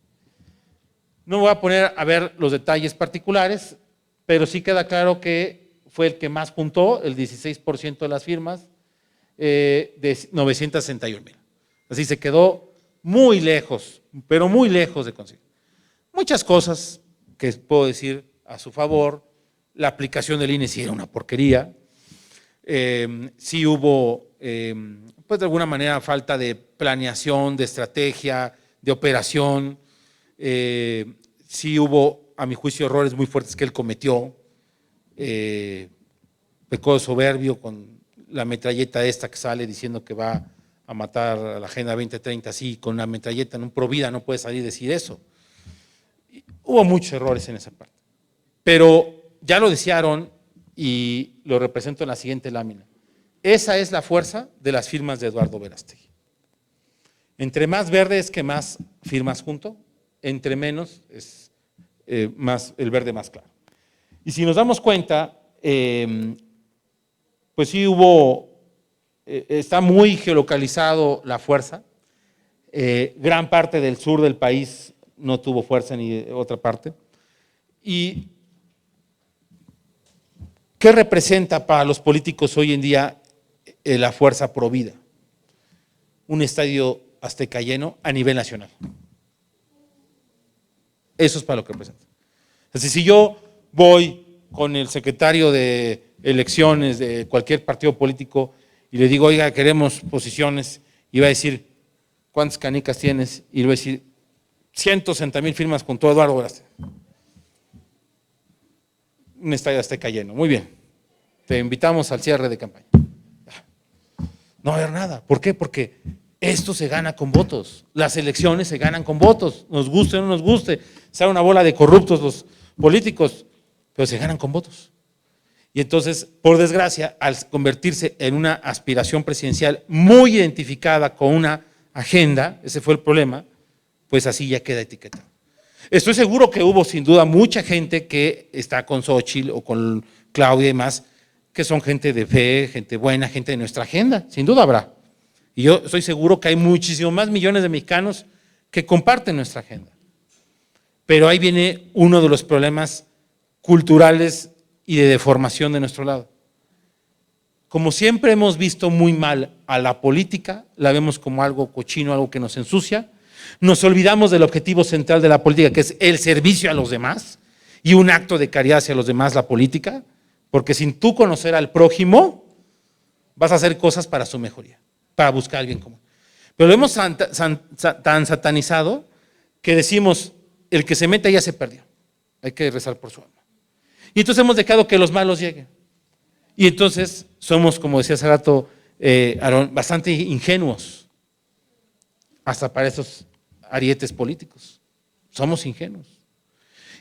[SPEAKER 1] No voy a poner a ver los detalles particulares, pero sí queda claro que fue el que más juntó, el 16% de las firmas, de 961,000. Así se quedó muy lejos, pero muy lejos de conseguir. Muchas cosas que puedo decir a su favor. La aplicación del INE sí era una porquería. Sí hubo, pues de alguna manera, falta de planeación, de estrategia, de operación. Sí hubo, a mi juicio, errores muy fuertes que él cometió. Pecó de soberbio con la metralleta esta que sale diciendo que va a matar a la Agenda 2030, sí, con una metralleta en un Provida no puede salir a decir eso. Hubo muchos errores en esa parte. Pero ya lo desearon y lo represento en la siguiente lámina. Esa es la fuerza de las firmas de Eduardo Verástegui. Entre más verde es que más firmas junto, entre menos es más, el verde más claro. Y si nos damos cuenta, pues sí hubo, está muy geolocalizado la fuerza. Gran parte del sur del país no tuvo fuerza ni de otra parte. ¿Y qué representa para los políticos hoy en día la fuerza provida? Un estadio azteca lleno a nivel nacional. Eso es para lo que representa. Así, si yo voy con el secretario de elecciones de cualquier partido político y le digo, oiga, queremos posiciones, y va a decir, ¿cuántas canicas tienes? Y le va a decir, 160,000 firmas con todo Eduardo Verástegui. Un estadio azteca lleno, muy bien. Te invitamos al cierre de campaña. No va a haber nada. ¿Por qué? Porque esto se gana con votos. Las elecciones se ganan con votos. Nos guste o no nos guste. Sale una bola de corruptos los políticos, pero se ganan con votos. Y entonces, por desgracia, al convertirse en una aspiración presidencial muy identificada con una agenda, ese fue el problema, pues así ya queda etiquetado. Estoy seguro que hubo sin duda mucha gente que está con Xóchitl o con Claudia y demás, que son gente de fe, gente buena, gente de nuestra agenda, sin duda habrá. Y yo estoy seguro que hay muchísimos más millones de mexicanos que comparten nuestra agenda. Pero ahí viene uno de los problemas culturales y de deformación de nuestro lado. Como siempre hemos visto muy mal a la política, la vemos como algo cochino, algo que nos ensucia, nos olvidamos del objetivo central de la política, que es el servicio a los demás y un acto de caridad hacia los demás, la política, porque sin tú conocer al prójimo, vas a hacer cosas para su mejoría, para buscar el bien común. Pero lo hemos tan satanizado que decimos, el que se meta ya se perdió, hay que rezar por su alma. Y entonces hemos dejado que los malos lleguen. Y entonces somos, como decía hace rato Aarón, bastante ingenuos, hasta para esos arietes políticos. Somos ingenuos.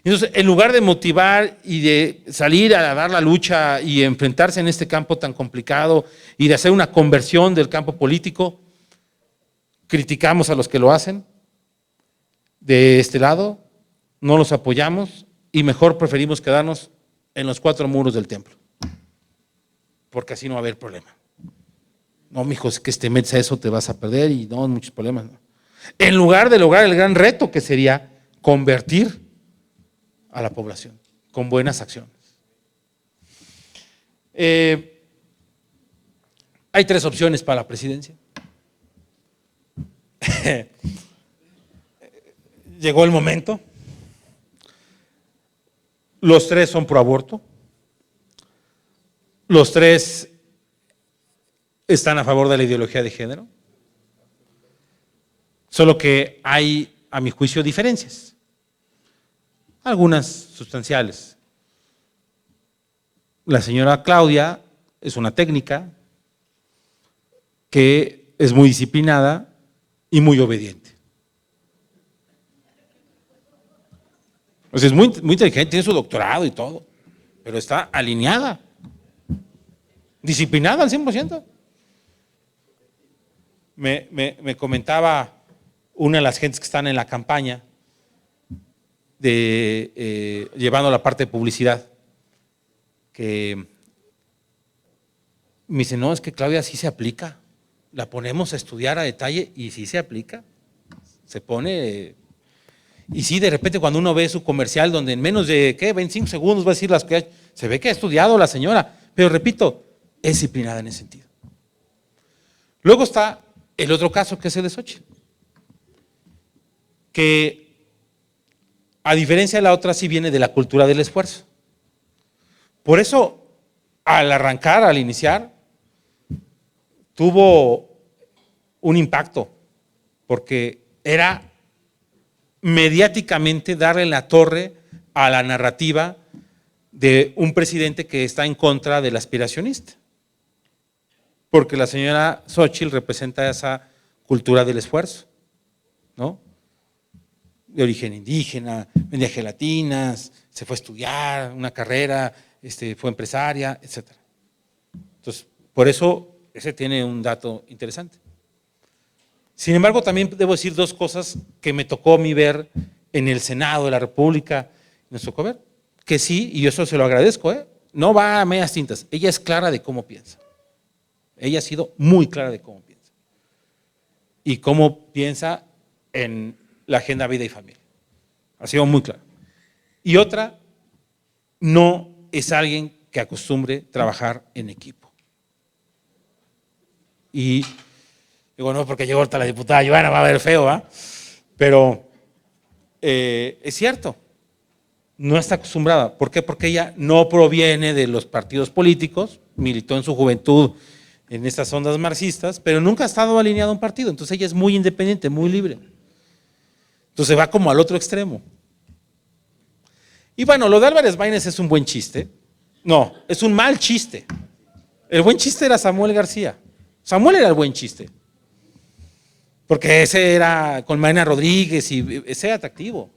[SPEAKER 1] Entonces, en lugar de motivar y de salir a dar la lucha y enfrentarse en este campo tan complicado y de hacer una conversión del campo político, criticamos a los que lo hacen de este lado, no los apoyamos y mejor preferimos quedarnos en los cuatro muros del templo, porque así no va a haber problema. No, mijo, es que te metes a eso te vas a perder y no, muchos problemas. ¿No? En lugar de lograr el gran reto que sería convertir a la población con buenas acciones. Hay tres opciones para la presidencia. Llegó el momento. Los tres son pro aborto. Los tres están a favor de la ideología de género. Solo que hay, a mi juicio, diferencias. Algunas sustanciales. La señora Claudia es una técnica que es muy disciplinada y muy obediente. O sea, es muy inteligente, tiene su doctorado y todo, pero está alineada, disciplinada al 100%. Me comentaba una de las gentes que están en la campaña, llevando la parte de publicidad, que me dice, no, es que Claudia sí se aplica, la ponemos a estudiar a detalle y sí se aplica, se pone, y sí, de repente cuando uno ve su comercial donde en menos de, 25 segundos va a decir las que se ve que ha estudiado la señora, pero repito, es disciplinada en ese sentido. Luego está el otro caso que es el de Xóchitl, que a diferencia de la otra sí viene de la cultura del esfuerzo. Por eso, al arrancar, al iniciar, tuvo un impacto, porque era mediáticamente darle la torre a la narrativa de un presidente que está en contra del aspiracionista. Porque la señora Xóchitl representa esa cultura del esfuerzo, ¿no? De origen indígena, vendía gelatinas, se fue a estudiar una carrera, fue empresaria, etc. Entonces, por eso, ese tiene un dato interesante. Sin embargo, también debo decir dos cosas que me tocó a mí ver en el Senado de la República, nos tocó ver, que sí, y eso se lo agradezco, no va a medias tintas, ella es clara de cómo piensa. Ella ha sido muy clara de cómo piensa. Y cómo piensa en la agenda vida y familia. Ha sido muy clara. Y otra, no es alguien que acostumbre trabajar en equipo. Y digo, no, porque llegó ahorita la diputada Joana, va a ver feo, ¿ah? Pero es cierto, no está acostumbrada. ¿Por qué? Porque ella no proviene de los partidos políticos, militó en su juventud en estas ondas marxistas, pero nunca ha estado alineado a un partido. Entonces ella es muy independiente, muy libre. Entonces va como al otro extremo. Y bueno, lo de Álvarez Maínez es un buen chiste. No, es un mal chiste. El buen chiste era Samuel García. Samuel era el buen chiste. Porque ese era con Mariana Rodríguez y ese era atractivo.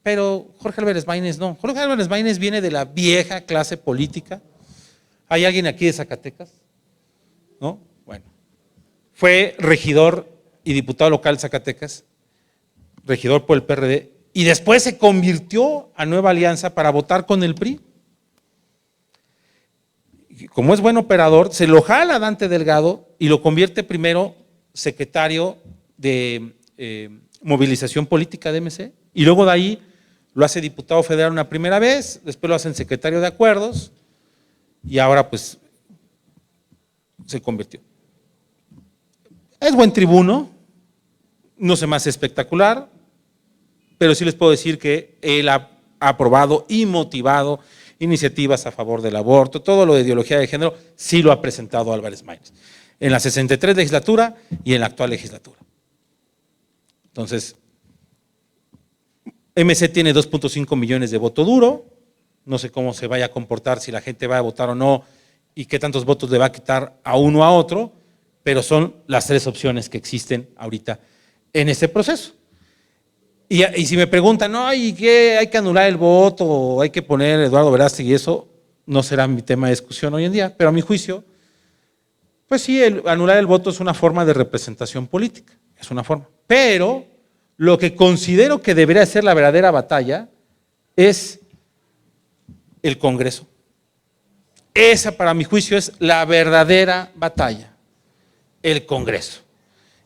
[SPEAKER 1] Pero Jorge Álvarez Maínez no. Jorge Álvarez Maínez viene de la vieja clase política. ¿Hay alguien aquí de Zacatecas? ¿No? Bueno. Fue regidor y diputado local de Zacatecas, regidor por el PRD, y después se convirtió a Nueva Alianza para votar con el PRI. Como es buen operador, se lo jala a Dante Delgado y lo convierte primero secretario de movilización política de MC, y luego de ahí lo hace diputado federal una primera vez, después lo hacen secretario de acuerdos, y ahora pues se convirtió. Es buen tribuno, no se me hace espectacular, pero sí les puedo decir que él ha aprobado y motivado iniciativas a favor del aborto, todo lo de ideología de género, sí lo ha presentado Álvarez Maínez, en la 63 legislatura y en la actual legislatura. Entonces, MC tiene 2.5 millones de voto duro, no sé cómo se vaya a comportar, si la gente va a votar o no, y qué tantos votos le va a quitar a uno o a otro, pero son las tres opciones que existen ahorita en este proceso. Y si me preguntan, no, ¿y qué? ¿Hay que anular el voto o hay que poner Eduardo Verástegui? Y eso no será mi tema de discusión hoy en día, pero a mi juicio, pues sí, anular el voto es una forma de representación política, es una forma. Pero lo que considero que debería ser la verdadera batalla es el Congreso. Esa, para mi juicio, es la verdadera batalla, el Congreso.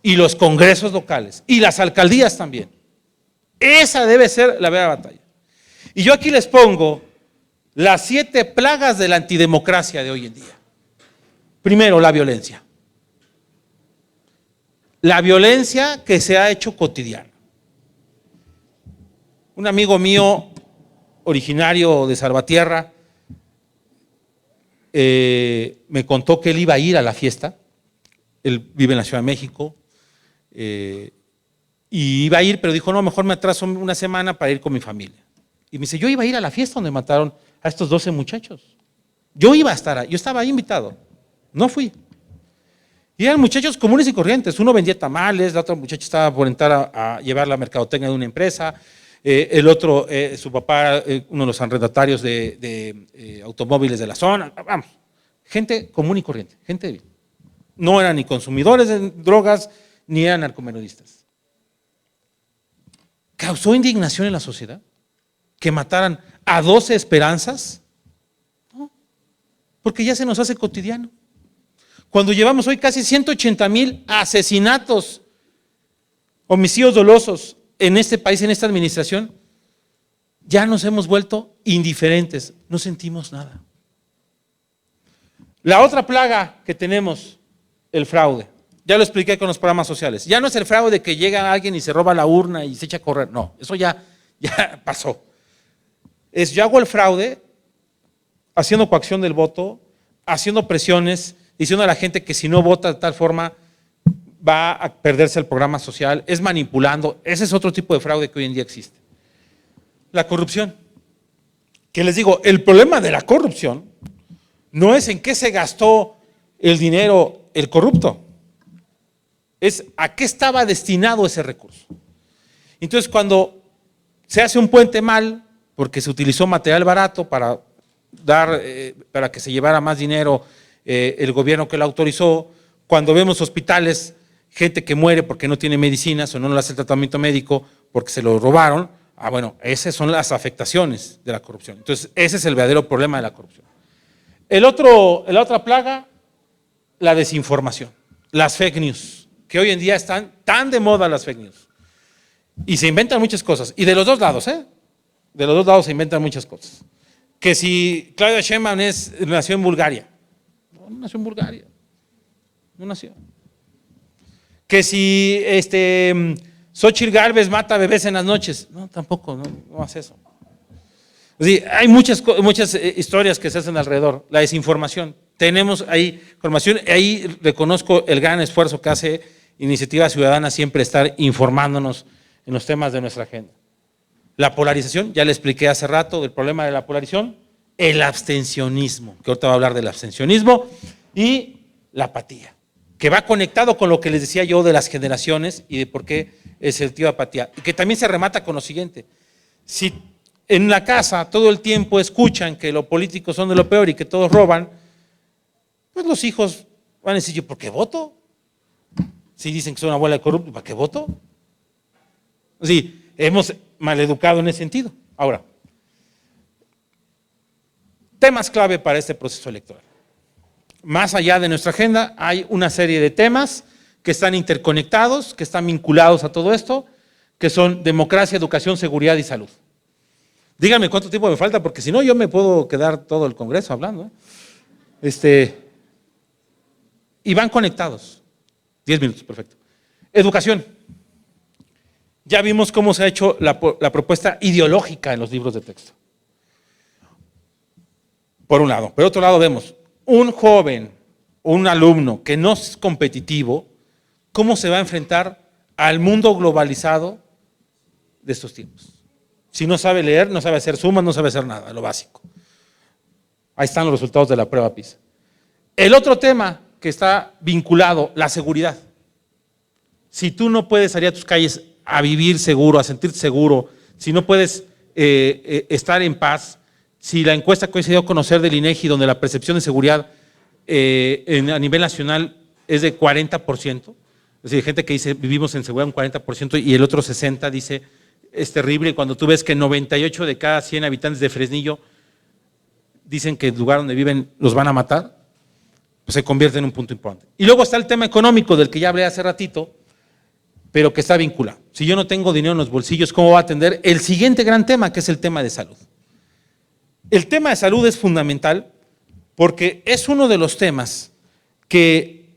[SPEAKER 1] Y los congresos locales, y las alcaldías también. Esa debe ser la verdadera batalla. Y yo aquí les pongo las 7 plagas de la antidemocracia de hoy en día. Primero, la violencia. La violencia que se ha hecho cotidiana. Un amigo mío, originario de Salvatierra, me contó que él iba a ir a la fiesta. Él vive en la Ciudad de México. Y iba a ir, pero dijo, no, mejor me atraso una semana para ir con mi familia. Y me dice, yo iba a ir a la fiesta donde mataron a estos 12 muchachos. Yo iba a estar ahí, yo estaba ahí invitado. No fui. Y eran muchachos comunes y corrientes. Uno vendía tamales, la otra muchacha estaba por entrar a llevar la mercadotecnia de una empresa. El otro, su papá, uno de los arrendatarios de automóviles de la zona. Vamos, gente común y corriente, gente bien. No eran ni consumidores de drogas, ni eran narcomenudistas. ¿Causó indignación en la sociedad que mataran a 12 Esperanzas? No, porque ya se nos hace cotidiano. Cuando llevamos hoy casi 180,000 asesinatos, homicidios dolosos en este país, en esta administración, ya nos hemos vuelto indiferentes, no sentimos nada. La otra plaga que tenemos, el fraude. Ya lo expliqué con los programas sociales. Ya no es el fraude que llega alguien y se roba la urna y se echa a correr. No, eso ya pasó. Yo hago el fraude haciendo coacción del voto, haciendo presiones, diciendo a la gente que si no vota de tal forma va a perderse el programa social, es manipulando. Ese es otro tipo de fraude que hoy en día existe. La corrupción. Que les digo, el problema de la corrupción no es en qué se gastó el dinero el corrupto, es a qué estaba destinado ese recurso. Entonces, cuando se hace un puente mal, porque se utilizó material barato para para que se llevara más dinero el gobierno que lo autorizó, cuando vemos hospitales, gente que muere porque no tiene medicinas o no le hace el tratamiento médico porque se lo robaron, bueno, esas son las afectaciones de la corrupción. Entonces, ese es el verdadero problema de la corrupción. La otra plaga, la desinformación, las fake news, que hoy en día están tan de moda las fake news. Y se inventan muchas cosas, y de los dos lados, de los dos lados se inventan muchas cosas. Que si Claudia Sheinbaum nació en Bulgaria, no nació en Bulgaria, no nació. Que si Xóchitl Gálvez mata bebés en las noches, no, tampoco, no hace eso. Sí, hay muchas historias que se hacen alrededor. La desinformación. Tenemos ahí información, ahí reconozco el gran esfuerzo que hace Iniciativa Ciudadana siempre estar informándonos en los temas de nuestra agenda. La polarización, ya le expliqué hace rato del problema de la polarización, el abstencionismo, que ahorita va a hablar del abstencionismo, y la apatía, que va conectado con lo que les decía yo de las generaciones y de por qué es el tipo de apatía. Y que también se remata con lo siguiente: si en la casa todo el tiempo escuchan que los políticos son de lo peor y que todos roban, pues los hijos van a decir, ¿yo por qué voto? Si dicen que son una bola de corruptos, ¿para qué voto? Sí, hemos maleducado en ese sentido. Ahora, temas clave para este proceso electoral. Más allá de nuestra agenda, hay una serie de temas que están interconectados, que están vinculados a todo esto, que son democracia, educación, seguridad y salud. Díganme cuánto tiempo me falta, porque si no yo me puedo quedar todo el Congreso hablando. Y van conectados. 10 minutos, perfecto. Educación. Ya vimos cómo se ha hecho la propuesta ideológica en los libros de texto. Por un lado. Por otro lado vemos un joven, un alumno que no es competitivo, cómo se va a enfrentar al mundo globalizado de estos tiempos. Si no sabe leer, no sabe hacer sumas, no sabe hacer nada, lo básico. Ahí están los resultados de la prueba PISA. El otro tema que está vinculado, la seguridad. Si tú no puedes salir a tus calles a vivir seguro, a sentirte seguro, si no puedes estar en paz, si la encuesta que hoy se dio a conocer del INEGI, donde la percepción de seguridad a nivel nacional es de 40%, es decir, gente que dice vivimos en seguridad un 40% y el otro 60% dice es terrible, cuando tú ves que 98 de cada 100 habitantes de Fresnillo dicen que el lugar donde viven los van a matar, pues se convierte en un punto importante. Y luego está el tema económico del que ya hablé hace ratito, pero que está vinculado. Si yo no tengo dinero en los bolsillos, ¿cómo va a atender el siguiente gran tema, que es el tema de salud? El tema de salud es fundamental porque es uno de los temas que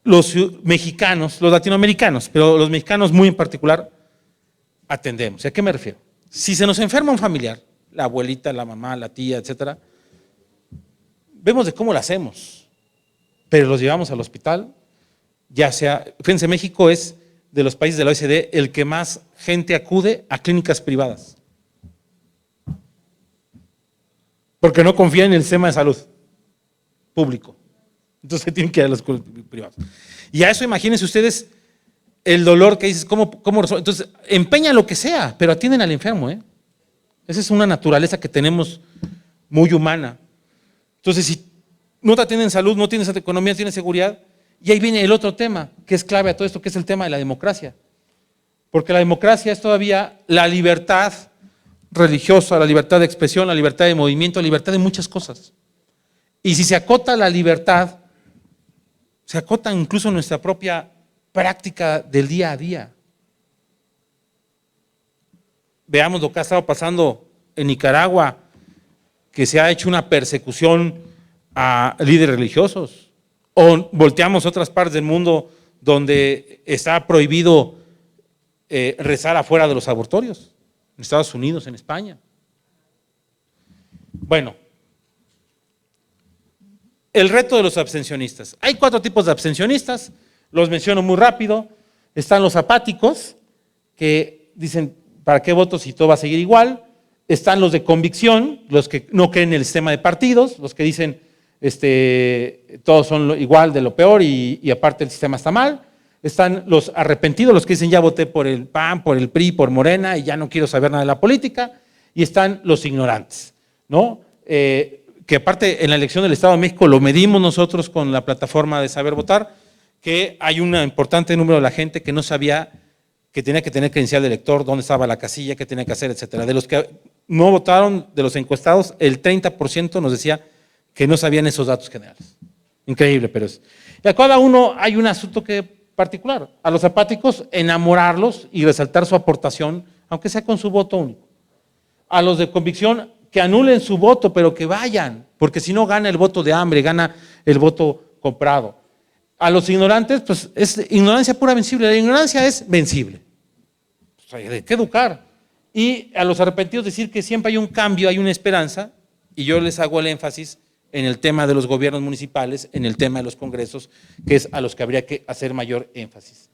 [SPEAKER 1] los mexicanos, los latinoamericanos, pero los mexicanos muy en particular, atendemos. ¿A qué me refiero? Si se nos enferma un familiar, la abuelita, la mamá, la tía, etcétera, vemos de cómo lo hacemos, pero los llevamos al hospital, ya sea, fíjense, México es de los países de la OECD el que más gente acude a clínicas privadas, porque no confía en el sistema de salud público, entonces tienen que ir a los privados. Y a eso imagínense ustedes el dolor que dices, ¿cómo resuelve? Entonces empeñan lo que sea, pero atienden al enfermo, Esa es una naturaleza que tenemos muy humana. Entonces, si no te atienden salud, no tienes economía, no tienes seguridad, Y ahí viene el otro tema, que es clave a todo esto, que es el tema de la democracia. Porque la democracia es todavía la libertad religiosa, la libertad de expresión, la libertad de movimiento, la libertad de muchas cosas. Y si se acota la libertad, se acota incluso nuestra propia práctica del día a día. Veamos lo que ha estado pasando en Nicaragua, que se ha hecho una persecución a líderes religiosos. O volteamos a otras partes del mundo donde está prohibido rezar afuera de los abortorios, en Estados Unidos, en España. Bueno, el reto de los abstencionistas. Hay 4 tipos de abstencionistas, los menciono muy rápido. Están los apáticos, que dicen, ¿para qué voto si todo va a seguir igual? Están los de convicción, los que no creen en el sistema de partidos, los que dicen, todos son igual de lo peor y aparte el sistema está mal. Están los arrepentidos, los que dicen ya voté por el PAN, por el PRI, por Morena y ya no quiero saber nada de la política. Y están los ignorantes, ¿no? Que aparte en la elección del Estado de México lo medimos nosotros con la plataforma de Saber Votar, que hay un importante número de la gente que no sabía que tenía que tener credencial de elector, dónde estaba la casilla, qué tenía que hacer, etcétera. De los que no votaron, de los encuestados, el 30% nos decía que no sabían esos datos generales. Increíble, pero es. Y a cada uno hay un asunto particular. A los apáticos, enamorarlos y resaltar su aportación, aunque sea con su voto único. A los de convicción, que anulen su voto, pero que vayan, porque si no gana el voto de hambre, gana el voto comprado. A los ignorantes, pues es ignorancia pura vencible. La ignorancia es vencible. O sea, hay que educar. Y a los arrepentidos decir que siempre hay un cambio, hay una esperanza, y yo les hago el énfasis en el tema de los gobiernos municipales, en el tema de los congresos, que es a los que habría que hacer mayor énfasis.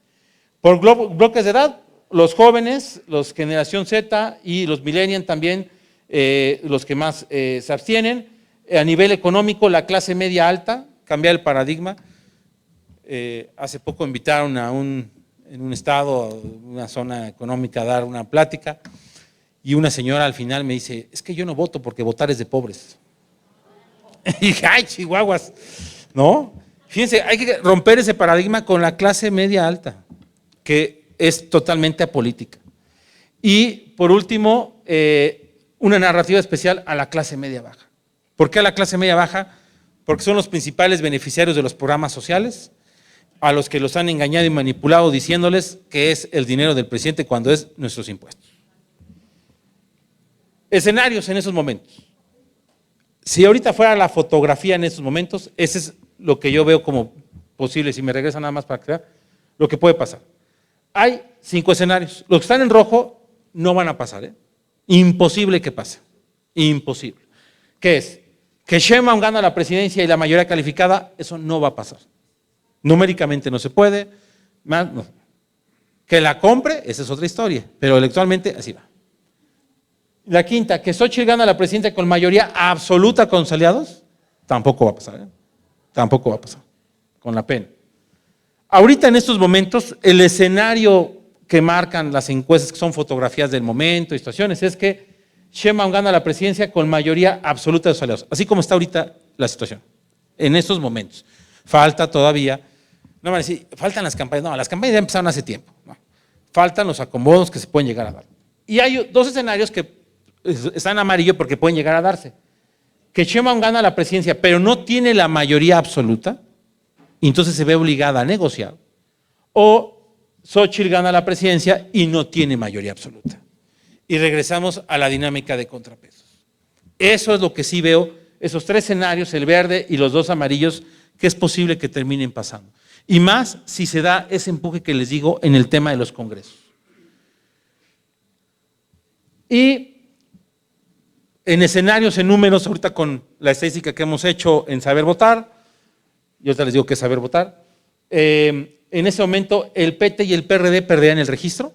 [SPEAKER 1] Por bloques de edad, los jóvenes, los generación Z y los millennials también, los que más se abstienen. A nivel económico, la clase media alta, cambiar el paradigma. Hace poco invitaron en un estado, una zona económica, a dar una plática y una señora al final me dice, es que yo no voto porque votar es de pobres. Y dije, ay, chihuahuas, ¿no? Fíjense, hay que romper ese paradigma con la clase media alta, que es totalmente apolítica. Y por último, una narrativa especial a la clase media baja. ¿Por qué a la clase media baja? Porque son los principales beneficiarios de los programas sociales, a los que los han engañado y manipulado diciéndoles que es el dinero del presidente cuando es nuestros impuestos. Escenarios en esos momentos. Si ahorita fuera la fotografía en estos momentos, ese es lo que yo veo como posible, si me regresa nada más para crear, lo que puede pasar. Hay 5 escenarios. Los que están en rojo no van a pasar, ¿eh? Imposible que pase. Imposible. ¿Qué es? Que Sheinbaum gana la presidencia y la mayoría calificada, eso no va a pasar. Numéricamente no se puede. No. Que la compre, esa es otra historia, pero electoralmente así va. La quinta, que Xochitl gana la presidencia con mayoría absoluta con sus aliados, tampoco va a pasar, ¿eh? Tampoco va a pasar, con la pena. Ahorita en estos momentos, el escenario que marcan las encuestas, que son fotografías del momento y situaciones, es que Sheinbaum gana la presidencia con mayoría absoluta de sus aliados, así como está ahorita la situación, en estos momentos. Falta todavía, no van a decir, faltan las campañas, no, las campañas ya empezaron hace tiempo, no. Faltan los acomodos que se pueden llegar a dar. Y hay 2 escenarios que están en amarillo porque pueden llegar a darse. Que Sheinbaum gana la presidencia, pero no tiene la mayoría absoluta, y entonces se ve obligada a negociar. O Xochitl gana la presidencia y no tiene mayoría absoluta. Y regresamos a la dinámica de contrapesos. Eso es lo que sí veo, esos 3 escenarios, el verde y los 2 amarillos, que es posible que terminen pasando. Y más si se da ese empuje que les digo en el tema de los congresos. Y en escenarios, en números, ahorita con la estadística que hemos hecho en Saber Votar, yo ahorita les digo qué es Saber Votar, en ese momento el PT y el PRD perderían el registro,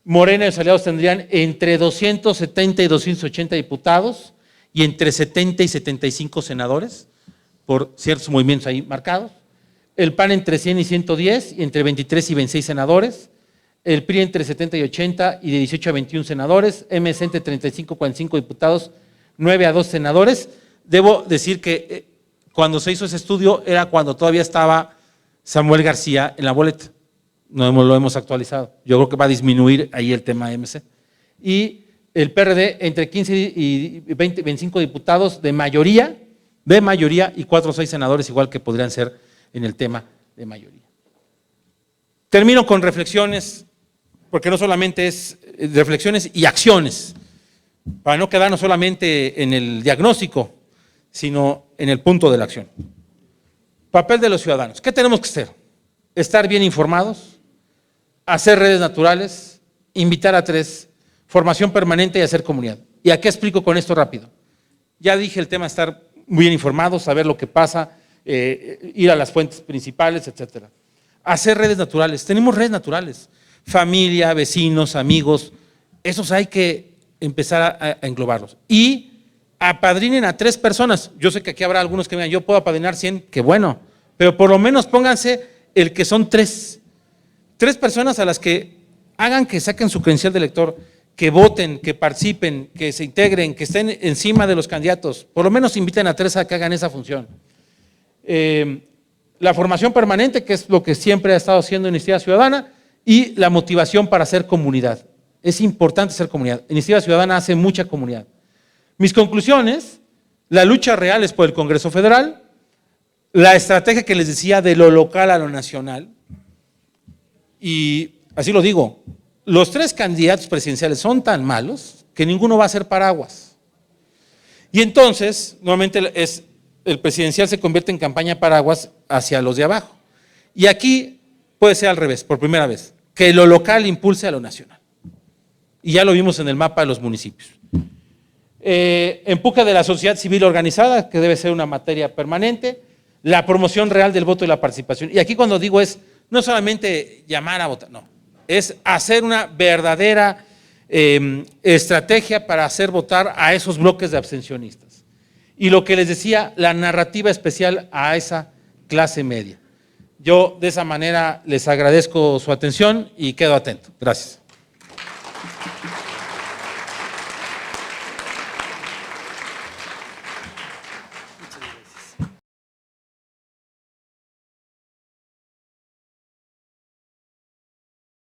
[SPEAKER 1] Morena y los aliados tendrían entre 270 y 280 diputados y entre 70 y 75 senadores, por ciertos movimientos ahí marcados, el PAN entre 100 y 110 y entre 23 y 26 senadores, el PRI entre 70 y 80 y de 18 a 21 senadores, MC entre 35 y 45 diputados, 9 a 2 senadores. Debo decir que cuando se hizo ese estudio era cuando todavía estaba Samuel García en la boleta. No lo hemos actualizado. Yo creo que va a disminuir ahí el tema MC. Y el PRD entre 15 y 20, 25 diputados de mayoría y 4 o 6 senadores, igual que podrían ser en el tema de mayoría. Termino con reflexiones, porque no solamente es reflexiones y acciones, para no quedarnos solamente en el diagnóstico, sino en el punto de la acción. Papel de los ciudadanos. ¿Qué tenemos que hacer? Estar bien informados, hacer redes naturales, invitar a 3, formación permanente y hacer comunidad. ¿Y a qué explico con esto rápido? Ya dije el tema de estar muy bien informados, saber lo que pasa, ir a las fuentes principales, etcétera. Hacer redes naturales. Tenemos redes naturales. Familia, vecinos, amigos. Esos hay que empezar a englobarlos. Y apadrinen a 3 personas. Yo sé que aquí habrá algunos que me digan, yo puedo apadrinar 100, qué bueno. Pero por lo menos pónganse el que son 3. 3 personas a las que hagan que saquen su credencial de elector, que voten, que participen, que se integren, que estén encima de los candidatos. Por lo menos inviten a 3 a que hagan esa función. La formación permanente, que es lo que siempre ha estado haciendo Iniciativa Ciudadana, y la motivación para hacer comunidad. Es importante hacer comunidad. Iniciativa Ciudadana hace mucha comunidad. Mis conclusiones: la lucha real es por el Congreso Federal, la estrategia que les decía de lo local a lo nacional, y así lo digo, los 3 candidatos presidenciales son tan malos que ninguno va a ser paraguas. Y entonces, nuevamente el presidencial se convierte en campaña paraguas hacia los de abajo. Y aquí puede ser al revés, por primera vez, que lo local impulse a lo nacional. Y ya lo vimos en el mapa de los municipios. Empuje de la sociedad civil organizada, que debe ser una materia permanente, la promoción real del voto y la participación. Y aquí cuando digo es no solamente llamar a votar, no, es hacer una verdadera estrategia para hacer votar a esos bloques de abstencionistas. Y lo que les decía, la narrativa especial a esa clase media. Yo de esa manera les agradezco su atención y quedo atento. Gracias.